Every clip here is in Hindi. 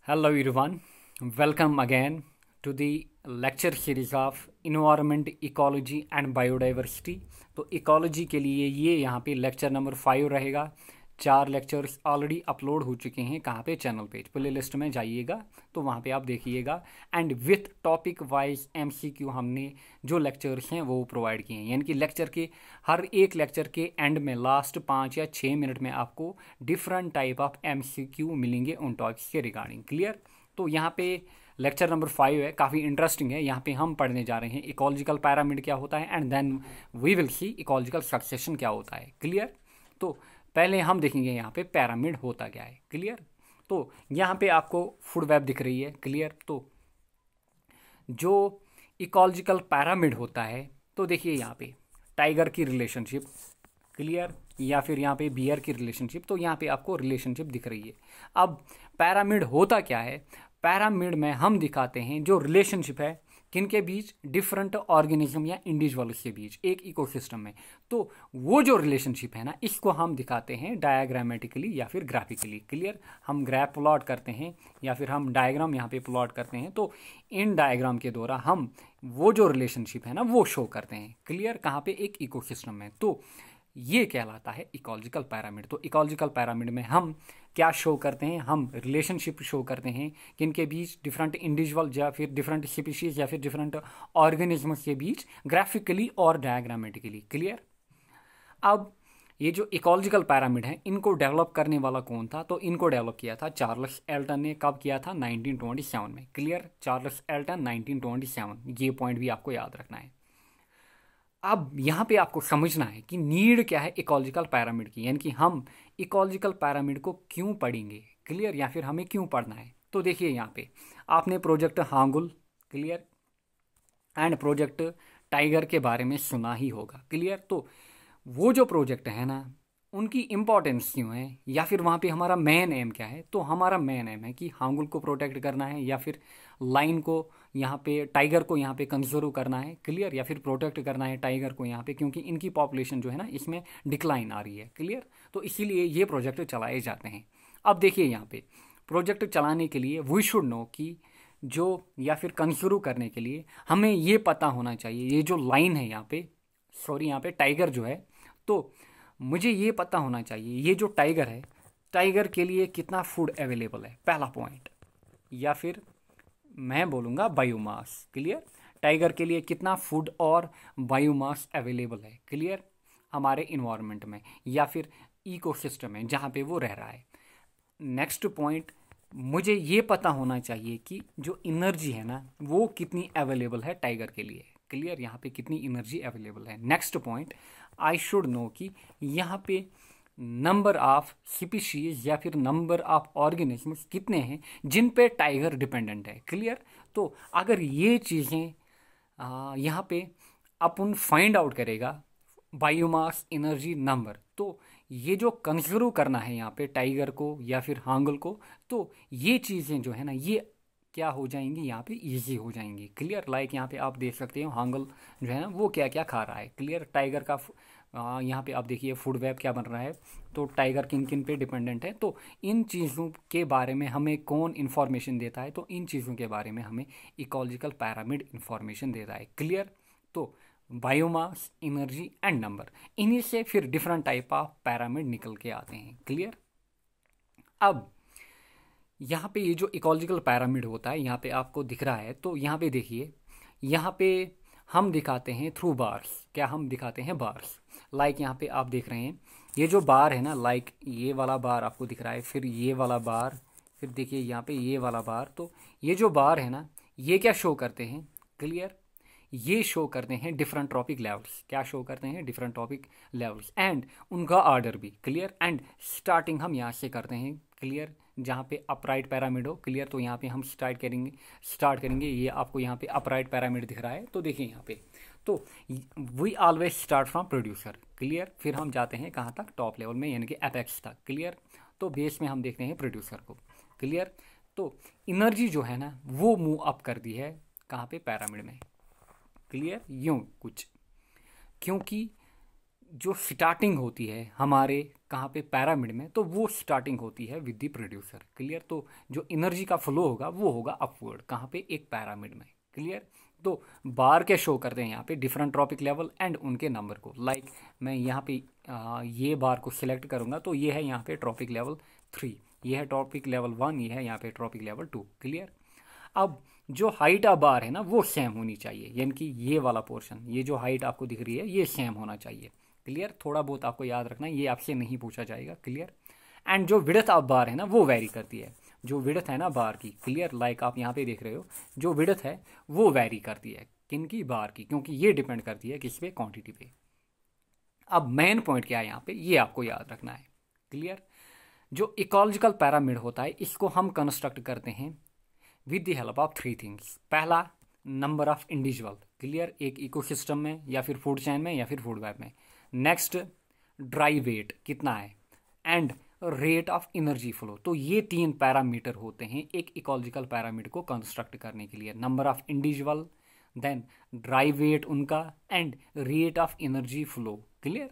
Hello everyone, welcome again to the lecture series of Environment, Ecology and Biodiversity। तो इकोलॉजी के लिए ये यहाँ पे लेक्चर नंबर 5 रहेगा। 4 लेक्चर्स ऑलरेडी अपलोड हो चुके हैं। कहाँ पे? चैनल पेज प्ले लिस्ट में जाइएगा तो वहाँ पे आप देखिएगा। And with topic wise MCQ हमने जो लेक्चर्स हैं वो प्रोवाइड किए हैं, यानी कि लेक्चर के हर एक लेक्चर के एंड में लास्ट 5 या 6 मिनट में आपको डिफरेंट टाइप ऑफ एमसीक्यू मिलेंगे उन टॉपिक्स के रिगार्डिंग। क्लियर? तो यहाँ पे लेक्चर नंबर 5 है, काफ़ी इंटरेस्टिंग है। यहाँ पे हम पढ़ने जा रहे हैं इकोलॉजिकल पैरामिड क्या होता है and then we will see ecological succession क्या होता है। क्लियर? तो पहले हम देखेंगे यहाँ पे पैरामिड होता क्या है। क्लियर? तो यहाँ पे आपको फूड वेब दिख रही है। क्लियर? तो जो इकोलॉजिकल पैरामिड होता है, तो देखिए यहाँ पे टाइगर की रिलेशनशिप, क्लियर, या फिर यहाँ पे बियर की रिलेशनशिप, तो यहाँ पे आपको रिलेशनशिप दिख रही है। अब पैरामिड होता क्या है? पैरामिड में हम दिखाते हैं जो रिलेशनशिप है किनके बीच? डिफरेंट ऑर्गेनिज्म या इंडिविजुअल्स के बीच एक इकोसिस्टम में। तो वो जो रिलेशनशिप है ना, इसको हम दिखाते हैं डायग्रामेटिकली या फिर ग्राफिकली। क्लियर? हम ग्राफ प्लॉट करते हैं या फिर हम डायग्राम यहाँ पे प्लॉट करते हैं। तो इन डायग्राम के द्वारा हम वो जो रिलेशनशिप है ना वो शो करते हैं। क्लियर? कहाँ पे? एक इकोसिस्टम में। तो ये कहलाता है इकोलॉजिकल पैरामिड। तो इकोलॉजिकल पैरामिड में हम क्या शो करते हैं? हम रिलेशनशिप शो करते हैं किनके बीच? डिफरेंट इंडिविजुअल या फिर डिफरेंट स्पीशीज या फिर डिफरेंट ऑर्गेनिज्म्स के बीच, ग्राफिकली और डायग्रामेटिकली। क्लियर? अब ये जो इकोलॉजिकल पैरामिड है, इनको डेवलप करने वाला कौन था? तो इनको डेवलप किया था चार्ल्स एल्टन ने। कब किया था? 1927 में। क्लियर? चार्ल्स एल्टन 1927, ये पॉइंट भी आपको याद रखना है। अब यहाँ पे आपको समझना है कि नीड क्या है इकोलॉजिकल पैरामिड की, यानी कि हम इकोलॉजिकल पैरामिड को क्यों पढ़ेंगे। क्लियर? या फिर हमें क्यों पढ़ना है? तो देखिए यहाँ पे आपने project hangul, clear, and project tiger के बारे में सुना ही होगा। क्लियर? तो वो जो प्रोजेक्ट है ना, उनकी इंपॉर्टेंस क्यों है, या फिर वहाँ पे हमारा मेन एम क्या है? तो हमारा मेन एम है कि हांगुल को प्रोटेक्ट करना है, या फिर लाइन को यहाँ पे, टाइगर को यहाँ पे कंजर्व करना है। क्लियर? या फिर प्रोटेक्ट करना है टाइगर को यहाँ पे, क्योंकि इनकी पॉपुलेशन जो है ना इसमें डिक्लाइन आ रही है। क्लियर? तो इसीलिए ये प्रोजेक्ट चलाए जाते हैं। अब देखिए यहाँ पे प्रोजेक्ट चलाने के लिए वी शुड नो कि जो, या फिर कंजर्व करने के लिए हमें ये पता होना चाहिए, ये जो लाइन है यहाँ पे, सॉरी यहाँ पे टाइगर जो है, तो मुझे ये पता होना चाहिए ये जो टाइगर है, टाइगर के लिए कितना फूड अवेलेबल है, पहला पॉइंट। या फिर मैं बोलूँगा बायोमास। क्लियर? टाइगर के लिए कितना फूड और बायोमास अवेलेबल है, क्लियर, हमारे इन्वायरमेंट में या फिर इकोसिस्टम में जहाँ पे वो रह रहा है। नेक्स्ट पॉइंट, मुझे ये पता होना चाहिए कि जो एनर्जी है ना वो कितनी अवेलेबल है टाइगर के लिए। क्लियर? यहाँ पे कितनी एनर्जी अवेलेबल है। Next point, I should know कि यहाँ पे नंबर ऑफ स्पीशीज या फिर नंबर ऑफ ऑर्गेनिज्म्स कितने हैं जिन पे टाइगर डिपेंडेंट है। क्लियर? तो अगर ये चीज़ें यहाँ पे अपन फाइंड आउट करेगा, बायोमास, एनर्जी, नंबर, तो ये जो कंजर्व करना है यहाँ पे टाइगर को या फिर हांगल को, तो ये चीज़ें जो है ना ये क्या हो जाएंगी, यहाँ पे इजी हो जाएंगी। क्लियर? लाइक यहाँ पे आप देख सकते हो हांगल जो है ना वो क्या क्या खा रहा है। क्लियर? टाइगर का यहाँ पे आप देखिए फूड वेब क्या बन रहा है, तो टाइगर किन किन पे डिपेंडेंट है। तो इन चीज़ों के बारे में हमें कौन इन्फॉर्मेशन देता है? तो इन चीज़ों के बारे में हमें इकोलॉजिकल पैरामिड इन्फॉर्मेशन देता है। क्लियर? तो बायोमास, एनर्जी एंड नंबर, इन्हीं से फिर डिफरेंट टाइप ऑफ पैरामिड निकल के आते हैं। क्लियर? अब यहाँ पे ये जो इकोलॉजिकल पैरामिड होता है यहाँ पे आपको दिख रहा है, तो यहाँ पे देखिए, यहाँ पे हम दिखाते हैं थ्रू बार्स। क्या हम दिखाते हैं? बार्स। लाइक यहाँ पे आप देख रहे हैं ये जो बार है ना, लाइक ये वाला बार आपको दिख रहा है, फिर ये वाला बार, फिर देखिए यहाँ पे ये वाला बार। तो ये जो बार है ना ये क्या शो करते हैं? क्लियर? ये शो करते हैं डिफरेंट ट्रॉपिक लेवल्स। क्या शो करते हैं? डिफरेंट ट्रॉपिक लेवल्स एंड उनका ऑर्डर भी। क्लियर? एंड स्टार्टिंग हम यहाँ से करते हैं। क्लियर? जहाँ पे अपराइट पैरामिड हो। क्लियर? तो यहाँ पे हम स्टार्ट करेंगे। ये आपको यहाँ पे अपराइट पैरामिड दिख रहा है, तो देखिए यहाँ पे, तो we always start from producer. Clear? फिर हम जाते हैं कहाँ तक? टॉप लेवल में, यानी कि एपेक्स तक। क्लियर? तो बेस में हम देखते हैं प्रोड्यूसर को। क्लियर? तो एनर्जी जो है ना वो मूव अप कर दी है कहाँ पे? पैरामिड में। क्लियर? यूँ कुछ, क्योंकि जो स्टार्टिंग होती है हमारे कहाँ पे पैरामिड में, तो वो स्टार्टिंग होती है विद द प्रोड्यूसर। क्लियर। तो जो एनर्जी का फ्लो होगा वो होगा अपवर्ड, कहाँ पे, एक पैरामिड में। क्लियर। तो बार के शो करते हैं यहाँ पे डिफरेंट ट्रॉपिक लेवल एंड उनके नंबर को। लाइक मैं यहाँ पे ये बार को सिलेक्ट करूँगा तो ये है यहाँ पे ट्रॉपिक लेवल 3, ये है ट्रॉपिक लेवल 1, ये है यहाँ पे ट्रॉपिक लेवल 2। क्लियर। अब जो हाइट ऑफ बार है ना वो सेम होनी चाहिए, यानी कि ये वाला पोर्शन, ये जो हाइट आपको दिख रही है ये सेम होना चाहिए। क्लियर। थोड़ा बहुत आपको याद रखना है, ये आपसे नहीं पूछा जाएगा। क्लियर। एंड जो विड्थ ऑफ बार है ना वो वेरी करती है, जो विड्थ है ना बार की। क्लियर। लाइक आप यहाँ पे देख रहे हो जो विड्थ है वो वेरी करती है, किन की, बार की, क्योंकि ये डिपेंड करती है किस पे, क्वांटिटी पे। अब मेन पॉइंट क्या है यहाँ पे, ये आपको याद रखना है। क्लियर। जो इकोलॉजिकल पैरामिड होता है इसको हम कंस्ट्रक्ट करते हैं with the help of 3 things. पहला, नंबर ऑफ इंडिविजुअल। क्लियर। एक इकोसिस्टम में या फिर फूड चेन में या फिर फूड वेब में। नेक्स्ट, ड्राई वेट कितना है, and rate of energy flow. तो ये 3 पैरामीटर होते हैं एक इकोलॉजिकल पैरामिड को कंस्ट्रक्ट करने के लिए। Number of individual, then dry weight उनका, and rate of energy flow. Clear.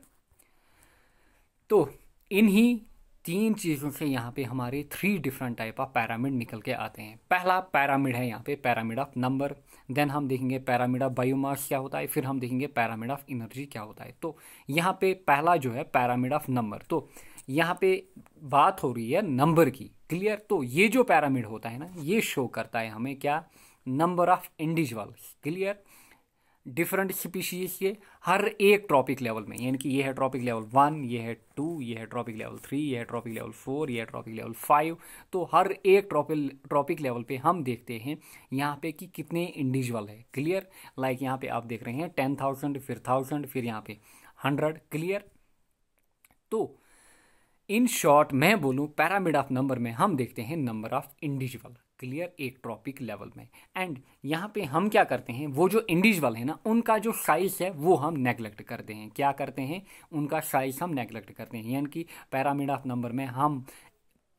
तो इन्हीं 3 चीज़ों से यहाँ पे हमारे 3 डिफरेंट टाइप ऑफ पैरामिड निकल के आते हैं। पहला पैरामिड है यहाँ पे पैरामिड ऑफ नंबर, देन हम देखेंगे पैरामिड ऑफ बायोमास क्या होता है, फिर हम देखेंगे पैरामिड ऑफ एनर्जी क्या होता है। तो यहाँ पे पहला जो है पैरामिड ऑफ नंबर, तो यहाँ पे बात हो रही है नंबर की। क्लियर। तो ये जो पैरामिड होता है ना ये शो करता है हमें क्या, number of individuals. Clear. Different species के हर एक ट्रॉपिक लेवल में, यानी कि ये है ट्रॉपिक लेवल 1, ये है 2, ये है ट्रॉपिक लेवल 3, ये है ट्रॉपिक लेवल 4, ये है ट्रॉपिक लेवल 5। तो हर एक ट्रॉपिक लेवल पे हम देखते हैं यहाँ पे कि कितने इंडिविजुअल है। क्लियर। लाइक यहाँ पे आप देख रहे हैं 10,000, फिर 1000, फिर यहाँ पे 100। क्लियर। तो इन शॉर्ट मैं बोलूँ पैरामिड ऑफ नंबर में हम देखते हैं नंबर ऑफ इंडिविजुअल। क्लियर। एक ट्रॉपिक लेवल में। एंड यहाँ पे हम क्या करते हैं, वो जो इंडिविजुअल है ना उनका जो साइज है वो हम नेगलेक्ट करते हैं। क्या करते हैं, उनका साइज हम नेगलेक्ट करते हैं। यानी कि पैरामिड ऑफ नंबर में हम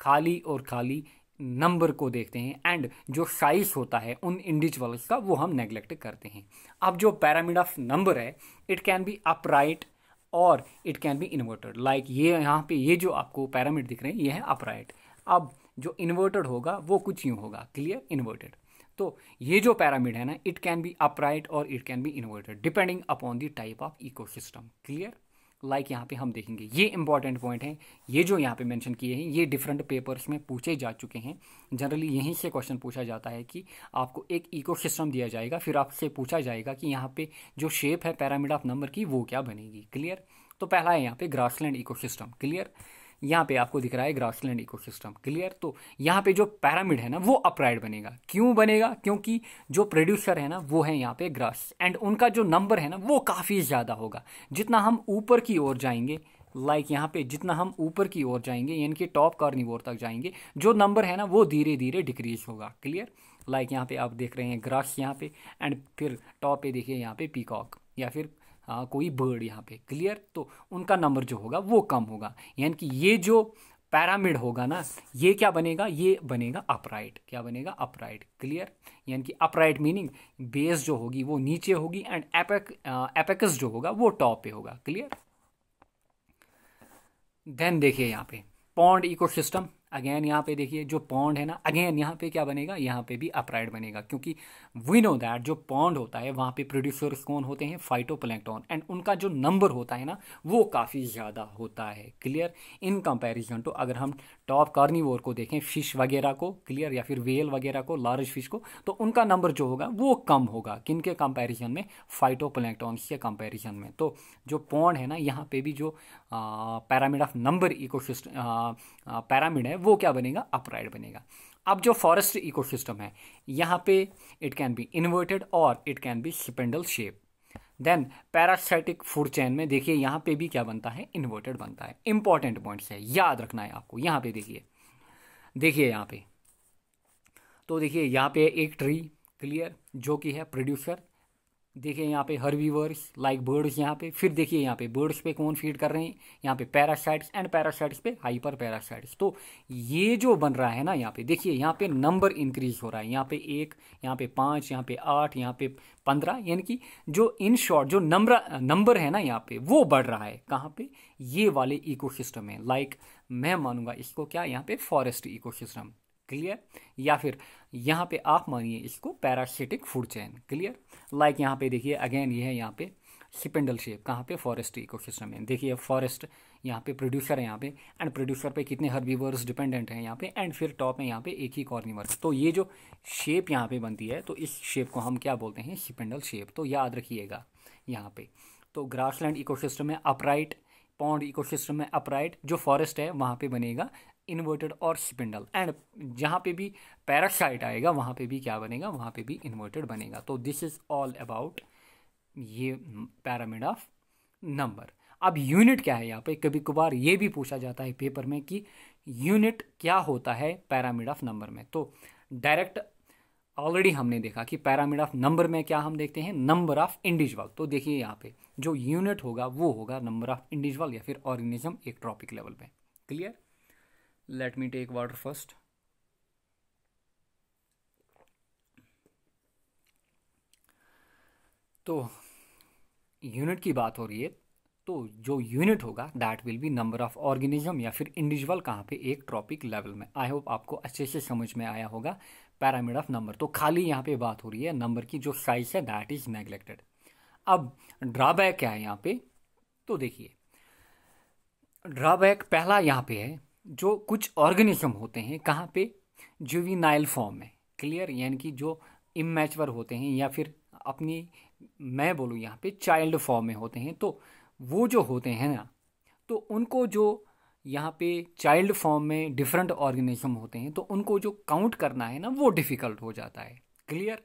खाली और खाली नंबर को देखते हैं एंड जो साइज होता है उन इंडिविजुअल्स का वो हम नेगलेक्ट करते हैं। अब जो पैरामिड ऑफ नंबर है इट कैन बी अपराइट और it can be inverted. Like ये यहाँ पे ये जो आपको पैरामिड दिख रहे हैं ये है अपराइट। अब जो इन्वर्टेड होगा वो कुछ यूँ होगा। क्लियर। इन्वर्टेड। तो ये जो पैरामिड है ना इट कैन बी अपराइट और it can be inverted depending upon the type of ecosystem. Clear. Like यहाँ पे हम देखेंगे ये इंपॉर्टेंट पॉइंट है, ये जो यहाँ पे मेंशन किए हैं ये डिफरेंट पेपर्स में पूछे जा चुके हैं। जनरली यहीं से क्वेश्चन पूछा जाता है कि आपको एक इकोसिस्टम दिया जाएगा, फिर आपसे पूछा जाएगा कि यहाँ पे जो शेप है पैरामिड ऑफ नंबर की वो क्या बनेगी। क्लियर। तो पहला है यहाँ पे ग्रासलैंड इकोसिस्टम। क्लियर। यहाँ पे आपको दिख रहा है ग्रासलैंड इकोसिस्टम। क्लियर। तो यहाँ पे जो पैरामिड है ना वो अपराइट बनेगा। क्यों बनेगा, क्योंकि जो प्रोड्यूसर है ना वो है यहाँ पे ग्रास एंड उनका जो नंबर है ना वो काफ़ी ज़्यादा होगा। जितना हम ऊपर की ओर जाएंगे, लाइक यहाँ पे जितना हम ऊपर की ओर जाएंगे यानी कि टॉप कार्निवोर तक जाएंगे, जो नंबर है ना वो धीरे धीरे डिक्रीज होगा। क्लियर। लाइक यहाँ पे आप देख रहे हैं ग्रास यहाँ पे, एंड फिर टॉप पे देखिए यहाँ पे पीकॉक या फिर कोई बर्ड यहाँ पे। क्लियर। तो उनका नंबर जो होगा वो कम होगा, यानी कि ये जो पैरामिड होगा ना ये क्या बनेगा, ये बनेगा अपराइट। क्या बनेगा, अपराइट। क्लियर। यानी कि अपराइट मीनिंग बेस जो होगी वो नीचे होगी एंड एपेक्स जो होगा वो टॉप पे होगा। क्लियर। देन देखिए यहाँ पे पॉन्ड इकोसिस्टम। अगेन यहाँ पे देखिए जो पॉन्ड है ना, अगेन यहाँ पे क्या बनेगा, यहाँ पे भी अपराइट बनेगा, क्योंकि वी नो दैट जो पॉन्ड होता है वहाँ पे प्रोड्यूसर्स कौन होते हैं, फाइटोप्लैंक्टन, एंड उनका जो नंबर होता है ना वो काफ़ी ज़्यादा होता है। क्लियर। इन कंपैरिजन तो अगर हम टॉप कार्निवोर को देखें, फिश वगैरह को, क्लियर, या फिर वेल वगैरह को, लार्ज फिश को, तो उनका नंबर जो होगा वो कम होगा। किन के कंपैरिजन में, फाइटोप्लैंक्टन के कंपैरिजन में। तो जो पॉन्ड है ना यहाँ पे भी जो pyramid of number ecosystem pyramid है वो क्या बनेगा, अपराइट बनेगा। अब जो फॉरेस्ट इकोसिस्टम है यहाँ पे इट कैन बी इन्वर्टेड और it can be spindle shape. Then parasitic food chain में देखिए यहाँ पे भी क्या बनता है, इन्वर्टेड बनता है। इंपॉर्टेंट पॉइंट्स है, याद रखना है आपको। यहाँ पे देखिए यहाँ पे तो देखिए यहाँ पे एक ट्री, क्लियर, जो कि है प्रोड्यूसर देखिए यहाँ पे हर्बीवर्स लाइक बर्ड्स यहाँ पे, फिर देखिए यहाँ पे बर्ड्स पे कौन फीड कर रहे हैं, यहाँ पे पैरासाइट्स, एंड पैरासाइट्स पे हाइपर पैरासाइट्स। तो ये जो बन रहा है ना, यहाँ पे देखिए यहाँ पे नंबर इंक्रीज हो रहा है, यहाँ पे 1, यहाँ पे 5, यहाँ पे 8, यहाँ पे 15, यानी कि जो इन शॉर्ट जो नंबर है ना यहाँ पे वो बढ़ रहा है। कहाँ पे? ये वाले इकोसिस्टम में। लाइक मैं मानूंगा इसको क्या, यहाँ पे फॉरेस्ट इकोसिस्टम। क्लियर? या फिर यहाँ पे आप मानिए इसको parasitic food chain. Clear? Like यहाँ पे देखिए अगेन ये है यहाँ पे स्पिंडल शेप, कहाँ पे? फॉरेस्ट इकोसिस्टम में। देखिए फॉरेस्ट यहाँ पे प्रोड्यूसर है यहाँ पे, एंड प्रोड्यूसर पे कितने हर्बीवर्स डिपेंडेंट हैं यहाँ पे, एंड फिर टॉप में यहाँ पे एक ही कॉर्निवर्स। तो ये जो शेप यहाँ पे बनती है, तो इस शेप को हम क्या बोलते हैं? Spindle shape. तो याद रखिएगा यहाँ पे। तो ग्रासलैंड इकोसिस्टम में अपराइट, पॉन्ड इकोसिस्टम में अपराइट, जो फॉरेस्ट है वहाँ पे बनेगा इन्वर्टेड और स्पिंडल, एंड जहाँ पे भी पैरासाइट आएगा वहाँ पे भी क्या बनेगा? वहाँ पे भी इन्वर्टेड बनेगा। तो दिस इज ऑल अबाउट ये पैरामिड ऑफ नंबर। अब यूनिट क्या है यहाँ पे? कभी कभार ये भी पूछा जाता है पेपर में कि यूनिट क्या होता है पैरामिड ऑफ नंबर में। तो डायरेक्ट ऑलरेडी हमने देखा कि पैरामिड ऑफ नंबर में क्या हम देखते हैं? Number of individual. तो देखिए यहाँ पे जो यूनिट होगा वो होगा नंबर ऑफ इंडिविजुअल या फिर ऑर्गेनिज्म एक ट्रॉपिक लेवल पे। Clear? Let me take water first. तो यूनिट की बात हो रही है, तो जो यूनिट होगा that will be number of organism या फिर इंडिविजुअल कहाँ पे? एक ट्रॉपिक लेवल में। आई होप आपको अच्छे से समझ में आया होगा पैरामिड ऑफ नंबर। तो खाली यहाँ पे बात हो रही है नंबर की जो साइज है दैट इज नेग्लेक्टेड। अब ड्रॉबैक क्या है यहाँ पे? तो देखिए ड्रॉबैक पहला यहाँ पे है, जो कुछ ऑर्गेनिज्म होते हैं कहाँ पे? जुवेनाइल फॉर्म में। क्लियर? यानी कि जो इमैच्योर होते हैं या फिर अपनी, मैं बोलूँ यहाँ पे चाइल्ड फॉर्म में होते हैं। तो वो जो होते हैं ना, तो उनको जो यहाँ पे चाइल्ड फॉर्म में डिफरेंट ऑर्गेनिज्म होते हैं, तो उनको जो काउंट करना है ना वो डिफ़िकल्ट हो जाता है। क्लियर?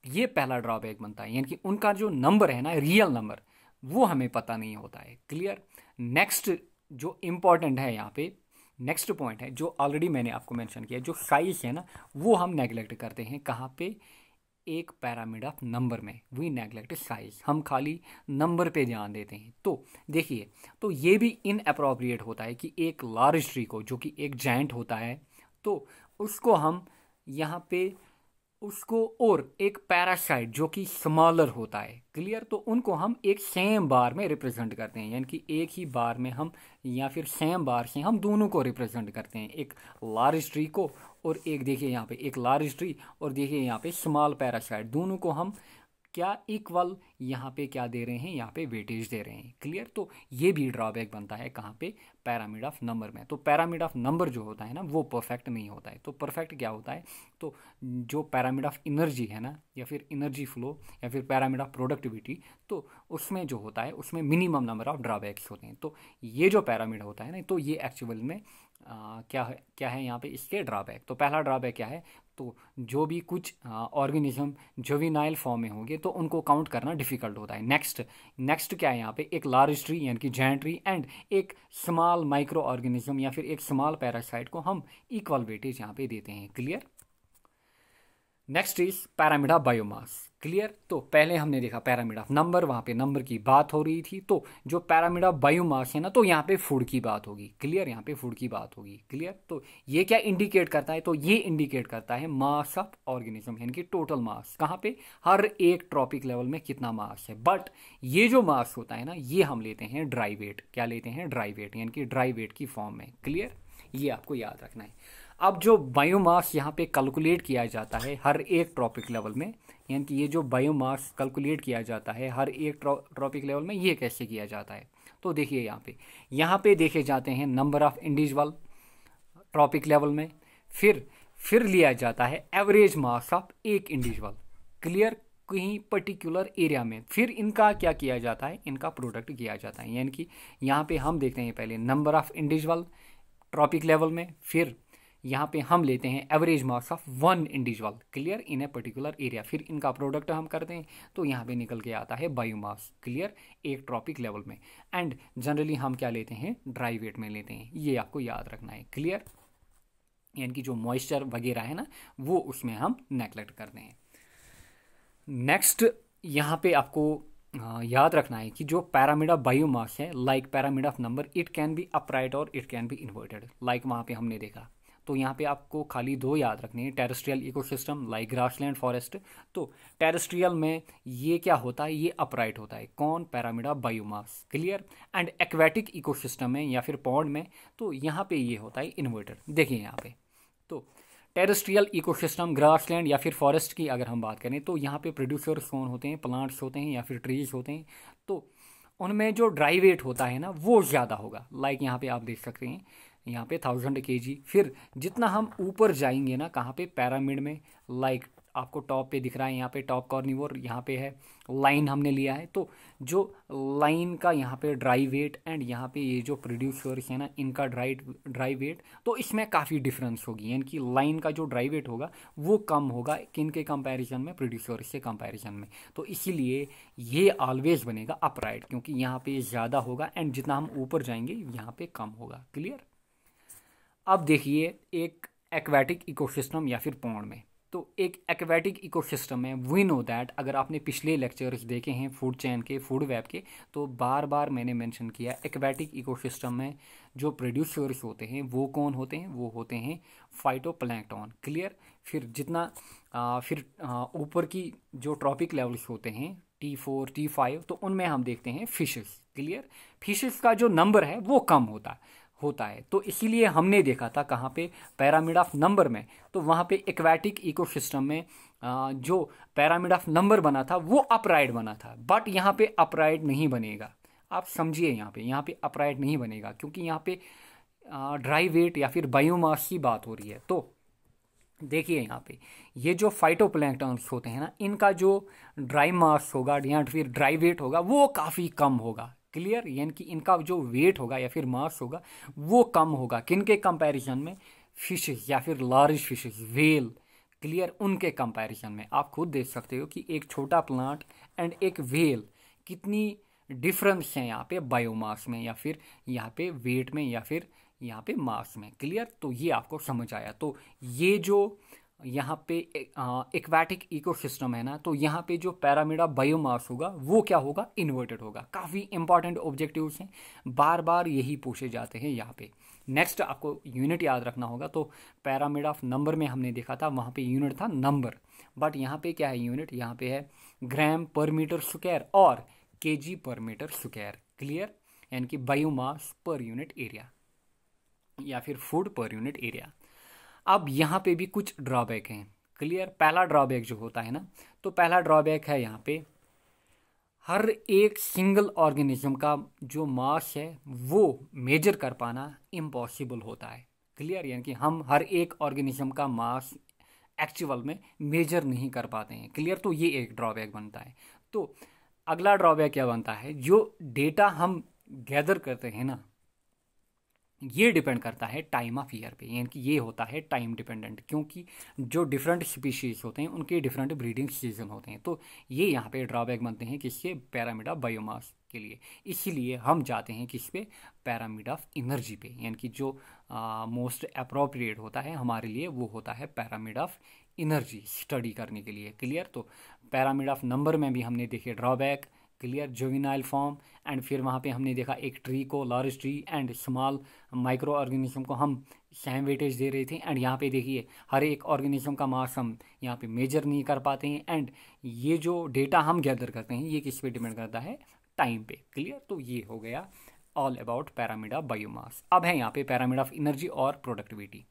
ये पहला ड्रॉबैक बनता है, यानी कि उनका जो नंबर है ना, रियल नंबर, वो हमें पता नहीं होता है। क्लियर? नेक्स्ट जो इम्पॉर्टेंट है यहाँ पे, नेक्स्ट पॉइंट है जो ऑलरेडी मैंने आपको मेंशन किया, जो साइज है ना वो हम नेग्लेक्ट करते हैं। कहाँ पे? एक पैरामिड ऑफ नंबर में वी नेग्लेक्ट साइज, हम खाली नंबर पे ध्यान देते हैं। तो देखिए, तो ये भी इनअप्रोप्रिएट होता है कि एक लार्ज ट्री को, जो कि एक जायंट होता है, तो उसको हम यहाँ पे उसको, और एक पैरासाइट जो कि स्मॉलर होता है। क्लियर? तो उनको हम एक सेम बार में रिप्रेजेंट करते हैं, यानी कि एक ही बार में हम, या फिर सेम बार से हम दोनों को रिप्रेजेंट करते हैं, एक लार्ज ट्री को और एक, देखिए यहाँ पे एक लार्ज ट्री और देखिए यहाँ पे स्मॉल पैरासाइट, दोनों को हम क्या इक्वल यहाँ पे क्या दे रहे हैं? यहाँ पे वेटेज दे रहे हैं। क्लियर? तो ये भी ड्रॉबैक बनता है कहाँ पे? पैरामिड ऑफ नंबर में। तो पैरामिड ऑफ नंबर जो होता है ना वो परफेक्ट नहीं होता है। तो परफेक्ट क्या होता है? तो जो पैरामिड ऑफ एनर्जी है ना, या फिर एनर्जी फ्लो, या फिर पैरामिड ऑफ प्रोडक्टिविटी, तो उसमें जो होता है उसमें मिनिमम नंबर ऑफ ड्रॉबैक्स होते हैं। तो ये जो पैरामिड होता है ना, तो ये एक्चुअल में क्या है यहाँ पे इसके ड्रॉबैक? तो पहला ड्रॉबैक क्या है? तो जो भी कुछ ऑर्गेनिज्म जुवेनाइल फॉर्म में होंगे तो उनको काउंट करना डिफिकल्ट होता है। नेक्स्ट क्या है यहाँ पे? एक लार्ज ट्री यानी कि जायंट ट्री, एंड एक स्मॉल माइक्रो ऑर्गेनिज्म या फिर एक स्मॉल पैरासाइट को हम इक्वल वेटेज यहाँ पे देते हैं। Clear? Next is pyramid of biomass. Clear? तो पहले हमने देखा पैरामिड ऑफ नंबर, वहाँ पे नंबर की बात हो रही थी। तो जो पैरामिड ऑफ बायोमास है ना, तो यहाँ पे फूड की बात होगी। क्लियर? यहाँ पे फूड की बात होगी। क्लियर? तो ये क्या इंडिकेट करता है? तो ये इंडिकेट करता है मास ऑफ ऑर्गेनिज्म, यानी कि टोटल मास। कहाँ पे? हर एक ट्रॉपिक लेवल में कितना मास है। बट ये जो मास होता है ना, ये हम लेते हैं ड्राई वेट। क्या लेते हैं? ड्राई वेट, यानी कि ड्राई वेट की फॉर्म में। क्लियर? ये आपको याद रखना है। अब जो बायोमास यहाँ पे कैलकुलेट किया जाता है हर एक ट्रॉपिक लेवल में, यानी कि ये जो बायोमास कैलकुलेट किया जाता है हर एक ट्रॉपिक लेवल में, ये कैसे किया जाता है? तो देखिए यहाँ पे देखे जाते हैं number of individual trophic level में, फिर लिया जाता है एवरेज मास ऑफ एक इंडिविजुअल। क्लियर? कहीं पर्टिकुलर एरिया में, फिर इनका क्या किया जाता है? इनका प्रोडक्ट किया जाता है। यानी कि यहाँ पे हम देखते हैं पहले number of individual trophic level में, फिर यहाँ पे हम लेते हैं average mass of one individual. Clear? In a particular area, फिर इनका प्रोडक्ट हम करते हैं, तो यहाँ पे निकल के आता है बायोमास। क्लियर? एक ट्रॉपिक लेवल में, एंड जनरली हम क्या लेते हैं? ड्राई वेट में लेते हैं। ये आपको याद रखना है। क्लियर? यानी कि जो मॉइस्चर वगैरह है ना वो उसमें हम नेगलेक्ट करते हैं। नेक्स्ट यहाँ पे आपको याद रखना है कि जो पैरामिड ऑफ बायोमास है, like pyramid of number, it can be upright और it can be inverted, like वहाँ पे हमने देखा। तो यहाँ पे आपको खाली दो याद रखने हैं, terrestrial ecosystem like grassland forest. तो टेरेस्ट्रियल में ये क्या होता है, ये अपराइट होता है, कौन, pyramid of biomass, clear. And aquatic ecosystem में या फिर पॉन्ड में, तो यहाँ पे ये होता है इन्वर्टेड। देखिए यहाँ पे, तो टेरेस्ट्रियल इकोसिस्टम, ग्रासलैंड या फिर फॉरेस्ट की अगर हम बात करें, तो यहाँ पे प्रोड्यूसर्स कौन होते हैं, प्लांट्स होते हैं या फिर ट्रीज होते हैं। तो उनमें जो ड्राई वेट होता है ना, वो ज़्यादा होगा, लाइक यहाँ पे आप देख सकते हैं, यहाँ पे 1000 kg। फिर जितना हम ऊपर जाएंगे ना, कहाँ पे, पैरामिड में, लाइक आपको टॉप पे दिख रहा है, यहाँ पे टॉप कॉर्निवोर, यहाँ पे है लाइन हमने लिया है। तो जो लाइन का यहाँ पे ड्राई वेट एंड यहाँ पे ये जो प्रोड्यूसर्स है ना, इनका ड्राई वेट, तो इसमें काफ़ी डिफरेंस होगी, यानी कि लाइन का जो ड्राई वेट होगा वो कम होगा किन के कंपैरिजन में, प्रोड्यूसर्स के कंपैरिजन में। तो इसीलिए ये ऑलवेज बनेगा अपराइट, क्योंकि यहाँ पे ज़्यादा होगा एंड जितना हम ऊपर जाएंगे यहाँ पे कम होगा, क्लियर। अब देखिए एक एक्वेटिक इकोसिस्टम या फिर पॉन्ड में, तो एक एक्वेटिक इकोसिस्टम में वी नो दैट, अगर आपने पिछले लेक्चर्स देखे हैं फूड चेन के, फूड वेब के, तो बार बार मैंने मेंशन किया, एक्वेटिक इकोसिस्टम में जो प्रोड्यूसर्स होते हैं वो कौन होते हैं, वो होते हैं फाइटोप्लैंक्टन, क्लियर। फिर जितना फिर ऊपर की जो ट्रॉपिक लेवल्स होते हैं T4 T5, तो उनमें हम देखते हैं फिशेस, क्लियर। फिशेस का जो नंबर है वो कम होता है। तो इसीलिए हमने देखा था कहाँ पे, पैरामिड ऑफ नंबर में, तो वहाँ पे एक्वेटिक इकोसिस्टम में जो पैरामिड ऑफ नंबर बना था वो अपराइट बना था, बट यहाँ पे अपराइट नहीं बनेगा। आप समझिए, यहाँ पे अपराइट नहीं बनेगा, क्योंकि यहाँ पे ड्राई वेट या फिर बायोमास की बात हो रही है। तो देखिए यहाँ पे ये जो फाइटोप्लैंक्टन्स होते हैं ना, इनका जो ड्राई मास होगा या फिर ड्राई वेट होगा वो काफ़ी कम होगा, क्लियर। यानी कि इनका जो वेट होगा या फिर मास होगा वो कम होगा किन के कंपैरिजन में, फिशेस या फिर लार्ज फिशेस, वेल, क्लियर, उनके कंपैरिजन में। आप खुद देख सकते हो कि एक छोटा प्लांट एंड एक वेल, कितनी डिफरेंस है यहाँ पे बायोमास में या फिर यहाँ पे वेट में या फिर यहाँ पे मास में, क्लियर। तो ये आपको समझ आया। तो ये जो यहाँ पे एक्वेटिक इकोसिस्टम है ना, तो यहाँ पे जो पैरामिड ऑफ बायोमास होगा वो क्या होगा, इन्वर्टेड होगा। काफ़ी इंपॉर्टेंट ऑब्जेक्टिव्स हैं, बार बार यही पूछे जाते हैं यहाँ पे। नेक्स्ट आपको यूनिट याद रखना होगा। तो पैरामिड ऑफ नंबर में हमने देखा था, वहाँ पे यूनिट था नंबर, बट यहाँ पे क्या है यूनिट, यहाँ पे है ग्राम पर मीटर स्क्वायर और केजी पर मीटर स्क्वायर, क्लियर। यानी कि बायोमास पर यूनिट एरिया या फिर फूड पर यूनिट एरिया। अब यहाँ पे भी कुछ ड्रॉबैक हैं, क्लियर। पहला ड्रॉबैक जो होता है ना, तो पहला ड्रॉबैक है यहाँ पे, हर एक सिंगल ऑर्गेनिज्म का जो मास है वो मेजर कर पाना इम्पॉसिबल होता है, क्लियर। यानी कि हम हर एक ऑर्गेनिज्म का मास एक्चुअल में मेजर नहीं कर पाते हैं, क्लियर। तो ये एक ड्रॉबैक बनता है। तो अगला ड्रॉबैक क्या बनता है, जो डेटा हम गैदर करते हैं ना, ये डिपेंड करता है टाइम ऑफ ईयर पे, यानी कि ये होता है टाइम डिपेंडेंट, क्योंकि जो डिफरेंट स्पीशीज होते हैं उनके डिफरेंट ब्रीडिंग सीजन होते हैं। तो ये यहाँ पे ड्रॉबैक बनते हैं किसके, पैरामिड ऑफ बायोमास के लिए। इसीलिए हम जाते हैं किस पे, पैरामिड ऑफ एनर्जी पे, यानी कि जो मोस्ट अप्रोप्रिएट होता है हमारे लिए वो होता है पैरामिड ऑफ एनर्जी स्टडी करने के लिए, क्लियर। तो पैरामिड ऑफ नंबर में भी हमने देखे drawback, clear, juvenile form, and फिर वहाँ पे हमने देखा एक ट्री को, large tree and small micro organism को हम सेम वेटेज दे रहे थे। एंड यहाँ पे देखिए हर एक ऑर्गेनिज्म का मास हम यहाँ पे मेजर नहीं कर पाते हैं, एंड ये जो डेटा हम गैदर करते हैं ये किस पे डिपेंड करता है, टाइम पे, क्लियर। तो ये हो गया all about pyramid of biomass. अब है यहाँ पे पैरामिड ऑफ एनर्जी और प्रोडक्टिविटी।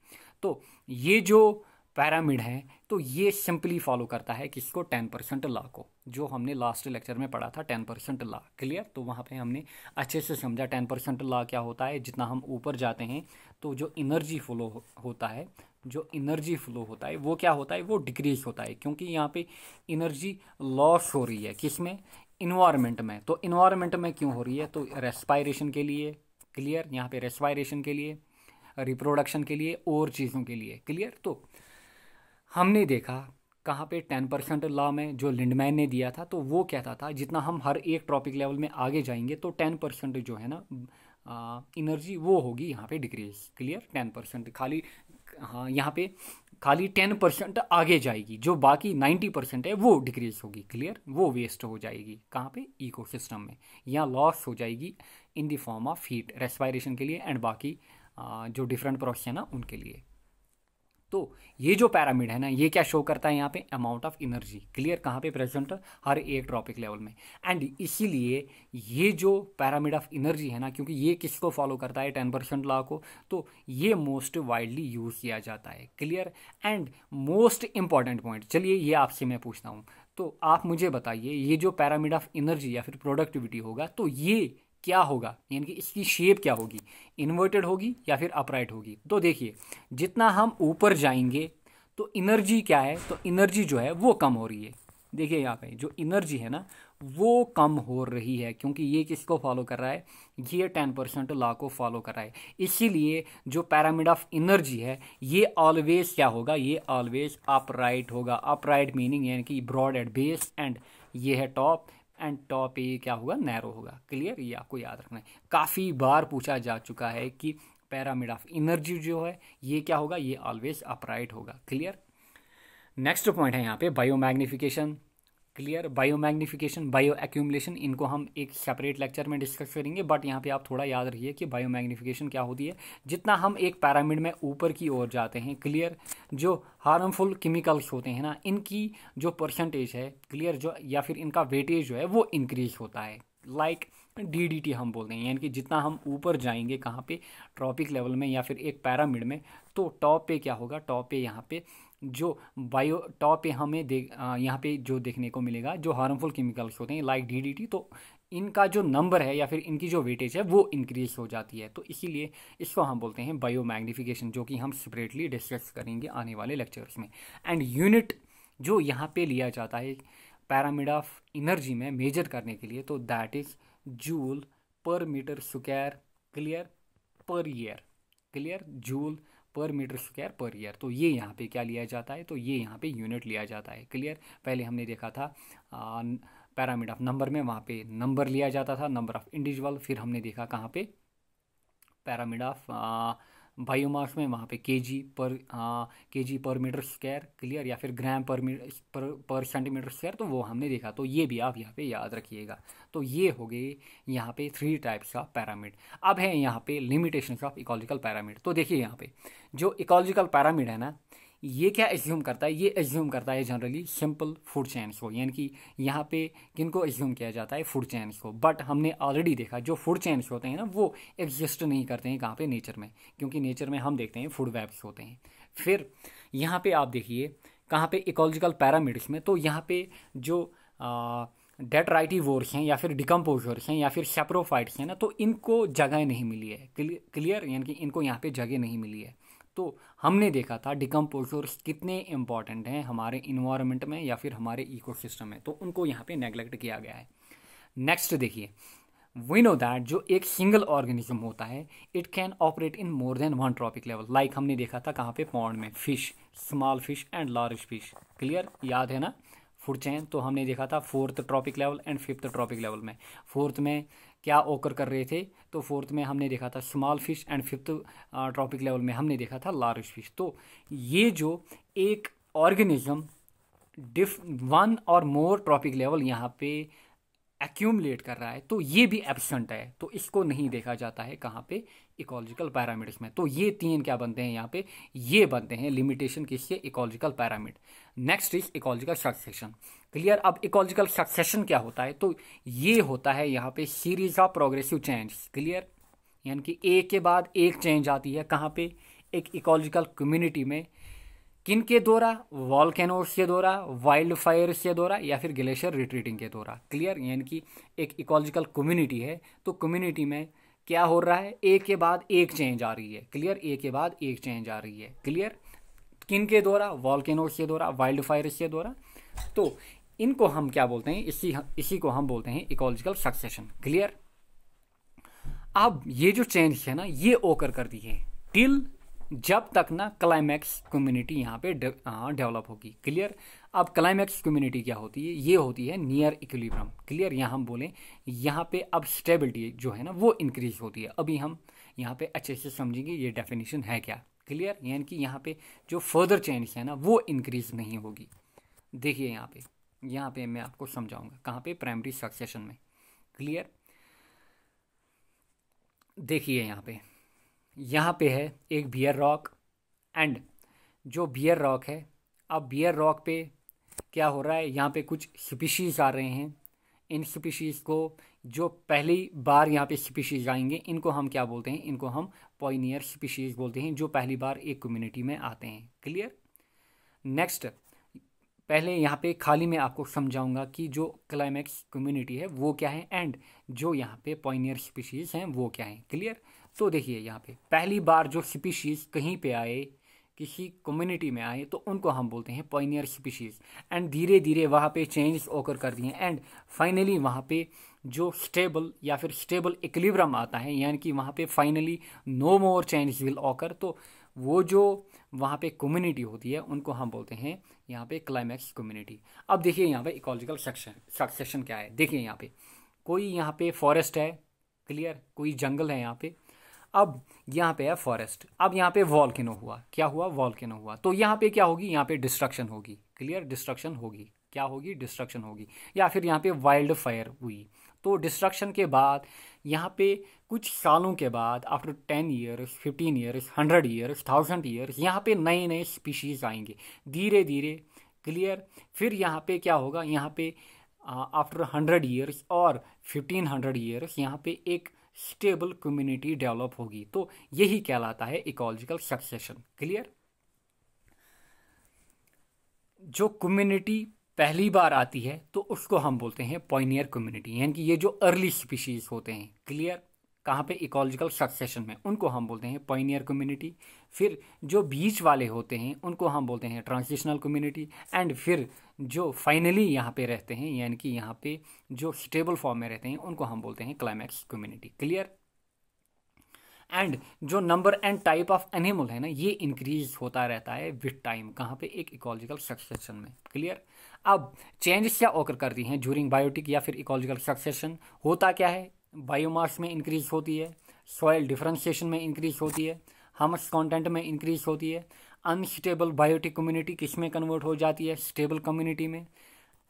तो ये जो पैरामिड है, तो ये सिंपली फॉलो करता है किसको, 10% लॉ को, जो हमने लास्ट लेक्चर में पढ़ा था 10% लॉ, क्लियर। तो वहाँ पे हमने अच्छे से समझा 10% लॉ क्या होता है। जितना हम ऊपर जाते हैं तो जो एनर्जी फ्लो होता है, जो एनर्जी फ्लो होता है वो क्या होता है, वो डिक्रीज होता है, क्योंकि यहाँ पे एनर्जी लॉस हो रही है किसमें, इन्वायरमेंट में। तो इन्वायरमेंट में क्यों हो रही है, तो रेस्पायरेशन के लिए, क्लियर। यहाँ पे रेस्पायरेशन के लिए, रिप्रोडक्शन के लिए और चीज़ों के लिए, क्लियर। तो हमने देखा कहाँ पे 10% लॉ में जो लिंडमैन ने दिया था, तो वो कहता था जितना हम हर एक ट्रॉपिक लेवल में आगे जाएंगे तो 10% जो है ना एनर्जी वो होगी यहाँ पे डिक्रीज, क्लियर। 10% खाली, हाँ, यहाँ पे खाली 10% आगे जाएगी, जो बाकी 90% है वो डिक्रीज होगी। क्लियर, वो वेस्ट हो जाएगी कहाँ पे, इकोसिस्टम में, या लॉस हो जाएगी in the form of heat respiration के लिए एंड बाकी जो डिफरेंट प्रोसेस है ना उनके लिए। तो ये जो पैरामिड है ना, ये क्या शो करता है यहाँ पे, अमाउंट ऑफ एनर्जी। क्लियर, कहाँ पे प्रेजेंट, हर एक ट्रॉपिक लेवल में। एंड इसीलिए ये जो पैरामिड ऑफ एनर्जी है ना, क्योंकि ये किसको फॉलो करता है, 10% लॉ को, तो ये मोस्ट वाइडली यूज किया जाता है। Clear, and most important point, चलिए ये आपसे मैं पूछता हूँ, तो आप मुझे बताइए ये जो पैरामिड ऑफ एनर्जी या फिर प्रोडक्टिविटी होगा, तो ये क्या होगा, यानी कि इसकी शेप क्या होगी, इन्वर्टेड होगी या फिर अपराइट होगी। तो देखिए, जितना हम ऊपर जाएंगे तो एनर्जी क्या है, तो एनर्जी जो है वो कम हो रही है। देखिए यहाँ पे जो एनर्जी है ना वो कम हो रही है, क्योंकि ये किसको फॉलो कर रहा है, ये 10% लॉ को फॉलो कर रहा है। इसीलिए जो पैरामिड ऑफ एनर्जी है ये ऑलवेज क्या होगा, ये ऑलवेज अपराइट होगा। अपराइट मीनिंग यानी कि ब्रॉड एट बेस एंड ये है टॉप, एंड टॉप ये क्या होगा, नैरो होगा। क्लियर, ये आपको याद रखना है, काफ़ी बार पूछा जा चुका है कि पैरामिड ऑफ एनर्जी जो है ये क्या होगा, ये ऑलवेज अपराइट होगा। क्लियर, नेक्स्ट पॉइंट है यहाँ पे biomagnification. Clear, biomagnification, bio accumulation, इनको हम एक सेपरेट लेक्चर में डिस्कस करेंगे, बट यहाँ पे आप थोड़ा याद रखिए कि बायोमैग्निफिकेशन क्या होती है। जितना हम एक पैरामिड में ऊपर की ओर जाते हैं, क्लियर, जो हार्मफुल केमिकल्स होते हैं ना इनकी जो परसेंटेज है, क्लियर, जो या फिर इनका वेटेज जो है वो इंक्रीज होता है। लाइक DDT हम बोलते हैं, यानी कि जितना हम ऊपर जाएंगे कहाँ पे, ट्रॉपिक लेवल में या फिर एक पैरामिड में, तो टॉप पे क्या होगा, टॉप पे यहाँ पे जो बायो टॉप पे हमें यहाँ पे जो देखने को मिलेगा जो हार्मफुल केमिकल्स होते हैं लाइक DDT, तो इनका जो नंबर है या फिर इनकी जो वेटेज है वो इंक्रीज हो जाती है। तो इसीलिए इसको हम बोलते हैं बायोमैग्निफिकेशन, जो कि हम सेपरेटली डिस्कस करेंगे आने वाले लेक्चर्स में। एंड यूनिट जो यहाँ पे लिया जाता है पैरामिड ऑफ एनर्जी में मेजर करने के लिए, तो that is joule per metre square, clear, per year. Clear, joule per metre square per year. तो ये यहाँ पे क्या लिया जाता है, तो ये यहाँ पे यूनिट लिया जाता है। क्लियर, पहले हमने देखा था पैरामिड ऑफ नंबर में, वहाँ पे नंबर लिया जाता था, नंबर ऑफ इंडिविजुअल। फिर हमने देखा कहाँ पे पैरामिड ऑफ बायोमास में, वहाँ पे केजी पर मीटर स्क्वायर। क्लियर, या फिर ग्राम पर सेंटीमीटर स्क्वायर, तो वो हमने देखा। तो ये भी आप यहाँ पे याद रखिएगा। तो ये हो गए यहाँ पे 3 टाइप्स ऑफ पैरामिड। अब है यहाँ पे लिमिटेशंस ऑफ इकोलॉजिकल पैरामिड। तो देखिए यहाँ पे जो इकोलॉजिकल पैरामिड है ना, ये क्या एज्यूम करता है, ये एज्यूम करता है जनरली सिंपल फूड चेन्स को, यानी कि यहाँ पे किनको एज्यूम किया जाता है, फूड चेन्स को। बट हमने ऑलरेडी देखा जो फूड चेन्स होते हैं ना वो एग्जिस्ट नहीं करते हैं कहाँ पे, नेचर में, क्योंकि नेचर में हम देखते हैं फूड वेब्स होते हैं। फिर यहाँ पे आप देखिए कहाँ पे इकोलॉजिकल पैरामिड्स में, तो यहाँ पे जो डेट्राइटिवोर्स हैं या फिर डिकम्पोजर्स हैं या फिर सेप्रोफाइट्स हैं ना, तो इनको जगह नहीं मिली है। क्लियर, यानी कि इनको यहाँ पे जगह नहीं मिली है। तो हमने देखा था डिकम्पोजर्स कितने इंपॉर्टेंट हैं हमारे इन्वायरमेंट में या फिर हमारे इकोसिस्टम में, तो उनको यहाँ पे नेग्लेक्ट किया गया है। नेक्स्ट देखिए, वी नो दैट जो एक सिंगल ऑर्गेनिज्म होता है it can operate in more than 1 trophic level. Like हमने देखा था कहाँ पे, पॉन्ड में, fish, small fish and large fish. Clear, याद है ना फूड चेन। तो हमने देखा था 4th trophic level and 5th trophic level में। 4th में क्या ओकर कर रहे थे, तो 4th में हमने देखा था small fish and 5th trophic level में हमने देखा था लार्ज फिश। तो ये जो एक ऑर्गेनिज्म 1 और मोर ट्रॉपिक लेवल यहाँ पे एक्यूमुलेट कर रहा है, तो ये भी एब्सेंट है, तो इसको नहीं देखा जाता है कहाँ पे, इकोलॉजिकल पैरामिड्स में। तो ये 3 क्या बनते हैं यहाँ पे, ये बनते हैं लिमिटेशन किसके, ecological pyramid. Next is ecological succession. Clear, अब इकोलॉजिकल सक्सेशन क्या होता है, तो ये होता है यहाँ पे series of progressive change. Clear, यानी कि एक के बाद एक चेंज आती है कहाँ पे, एक इकोलॉजिकल कम्युनिटी में, किन के द्वारा, वॉल्केनोस के द्वारा, वाइल्ड फायर्स के द्वारा या फिर ग्लेशियर रिट्रीटिंग के द्वारा। क्लियर, यानी कि एक इकोलॉजिकल कम्युनिटी है, तो कम्युनिटी में क्या हो रहा है, एक के बाद एक चेंज आ रही है। क्लियर, एक के बाद एक चेंज आ रही है। क्लियर, किन के द्वारा, वॉल्केनोस के द्वारा, वाइल्ड फायर्स के द्वारा। तो इनको हम क्या बोलते हैं, इसी को हम बोलते हैं इकोलॉजिकल सक्सेशन। क्लियर, अब ये जो चेंज है ना ये ओकर कर दी है टिल जब तक ना क्लाइमैक्स कम्युनिटी यहाँ पे डेवलप होगी। क्लियर, अब क्लाइमैक्स कम्युनिटी क्या होती है, ये होती है नियर इक्विलिब्रियम। क्लियर, यहाँ हम बोलें यहाँ पे अब स्टेबिलिटी जो है ना वो इंक्रीज होती है। अभी हम यहाँ पे अच्छे से समझेंगे ये डेफिनेशन है क्या। क्लियर, यानी कि यहाँ पे जो फर्दर चेंज है ना वो इंक्रीज नहीं होगी। देखिए यहाँ पे मैं आपको समझाऊंगा कहाँ पे, प्राइमरी सक्सेशन में। क्लियर, देखिए यहाँ पे है एक बियर रॉक, एंड जो बियर रॉक है, अब बियर रॉक पे क्या हो रहा है, यहाँ पे कुछ स्पीशीज़ आ रहे हैं। इन स्पीशीज़ को जो पहली बार यहाँ पे स्पीशीज़ आएंगे इनको हम क्या बोलते हैं, इनको हम पॉइनियर स्पीशीज़ बोलते हैं, जो पहली बार एक कम्युनिटी में आते हैं। क्लियर, नेक्स्ट पहले यहाँ पे खाली मैं आपको समझाऊंगा कि जो क्लाइमैक्स कम्युनिटी है वो क्या है, एंड जो यहाँ पे पॉइनियर स्पीशीज़ हैं वो क्या है। क्लियर, तो देखिए यहाँ पे पहली बार जो स्पीशीज़ कहीं पे आए, किसी कम्युनिटी में आए, तो उनको हम बोलते हैं पॉइनियर स्पीशीज़, एंड धीरे धीरे वहाँ पे चेंज ओकर कर दिए, एंड फाइनली वहाँ पे जो स्टेबल या फिर स्टेबल इक्विलिब्रियम आता है, यानी कि वहाँ पे finally no more change will occur, तो वो जो वहाँ पे कम्युनिटी होती है उनको हम बोलते हैं यहाँ पे क्लाइमैक्स कम्युनिटी। अब देखिए यहाँ पे इकोलॉजिकल सक्सेशन क्या है। देखिए यहाँ पे कोई यहाँ पे फॉरेस्ट है, क्लियर, कोई जंगल है यहाँ पे, अब यहाँ पे है फॉरेस्ट, अब यहाँ पे वॉल्केनो हुआ, क्या हुआ, वॉल्केनो हुआ, तो यहाँ पे क्या होगी, यहाँ पे डिस्ट्रक्शन होगी। क्लियर, डिस्ट्रक्शन होगी, क्या होगी, डिस्ट्रक्शन होगी, या फिर यहाँ पे वाइल्ड फायर हुई। तो डिस्ट्रक्शन के बाद यहाँ पे कुछ सालों के बाद, after 10 years, 15 years, 100 years, 1000 years, यहाँ पे नए नए स्पीशीज़ आएंगे धीरे धीरे। क्लियर, फिर यहाँ पे क्या होगा, यहाँ पे आफ्टर 100 ईयर्स और 1500 ईयर्स यहाँ पे एक स्टेबल कम्युनिटी डेवलप होगी। तो यही कहलाता है इकोलॉजिकल सक्सेशन। क्लियर, जो कम्युनिटी पहली बार आती है तो उसको हम बोलते हैं पॉइनियर कम्युनिटी, यानी कि ये जो अर्ली स्पीशीज होते हैं, क्लियर, कहाँ पे, इकोलॉजिकल सक्सेशन में, उनको हम बोलते हैं पॉइनियर कम्युनिटी। फिर जो बीच वाले होते हैं उनको हम बोलते हैं ट्रांजिशनल कम्युनिटी, एंड फिर जो फाइनली यहाँ पे रहते हैं, यानी कि यहाँ पे जो स्टेबल फॉर्म में रहते हैं उनको हम बोलते हैं क्लाइमैक्स कम्युनिटी। क्लियर, एंड जो number and type of animal है ना ये इंक्रीज होता रहता है विथ टाइम, कहाँ पे, एक इकोलॉजिकल सक्सेशन में। क्लियर, अब चेंजेस क्या ओकर करती हैं ज्यूरिंग बायोटिक या फिर इकोलॉजिकल सक्सेशन, होता क्या है, बायोमास में इंक्रीज होती है, सॉइल डिफरेंशिएशन में इंक्रीज होती है, ह्यूमस कंटेंट में इंक्रीज होती है, अनस्टेबल बायोटिक कम्युनिटी किस में कन्वर्ट हो जाती है, स्टेबल कम्युनिटी में,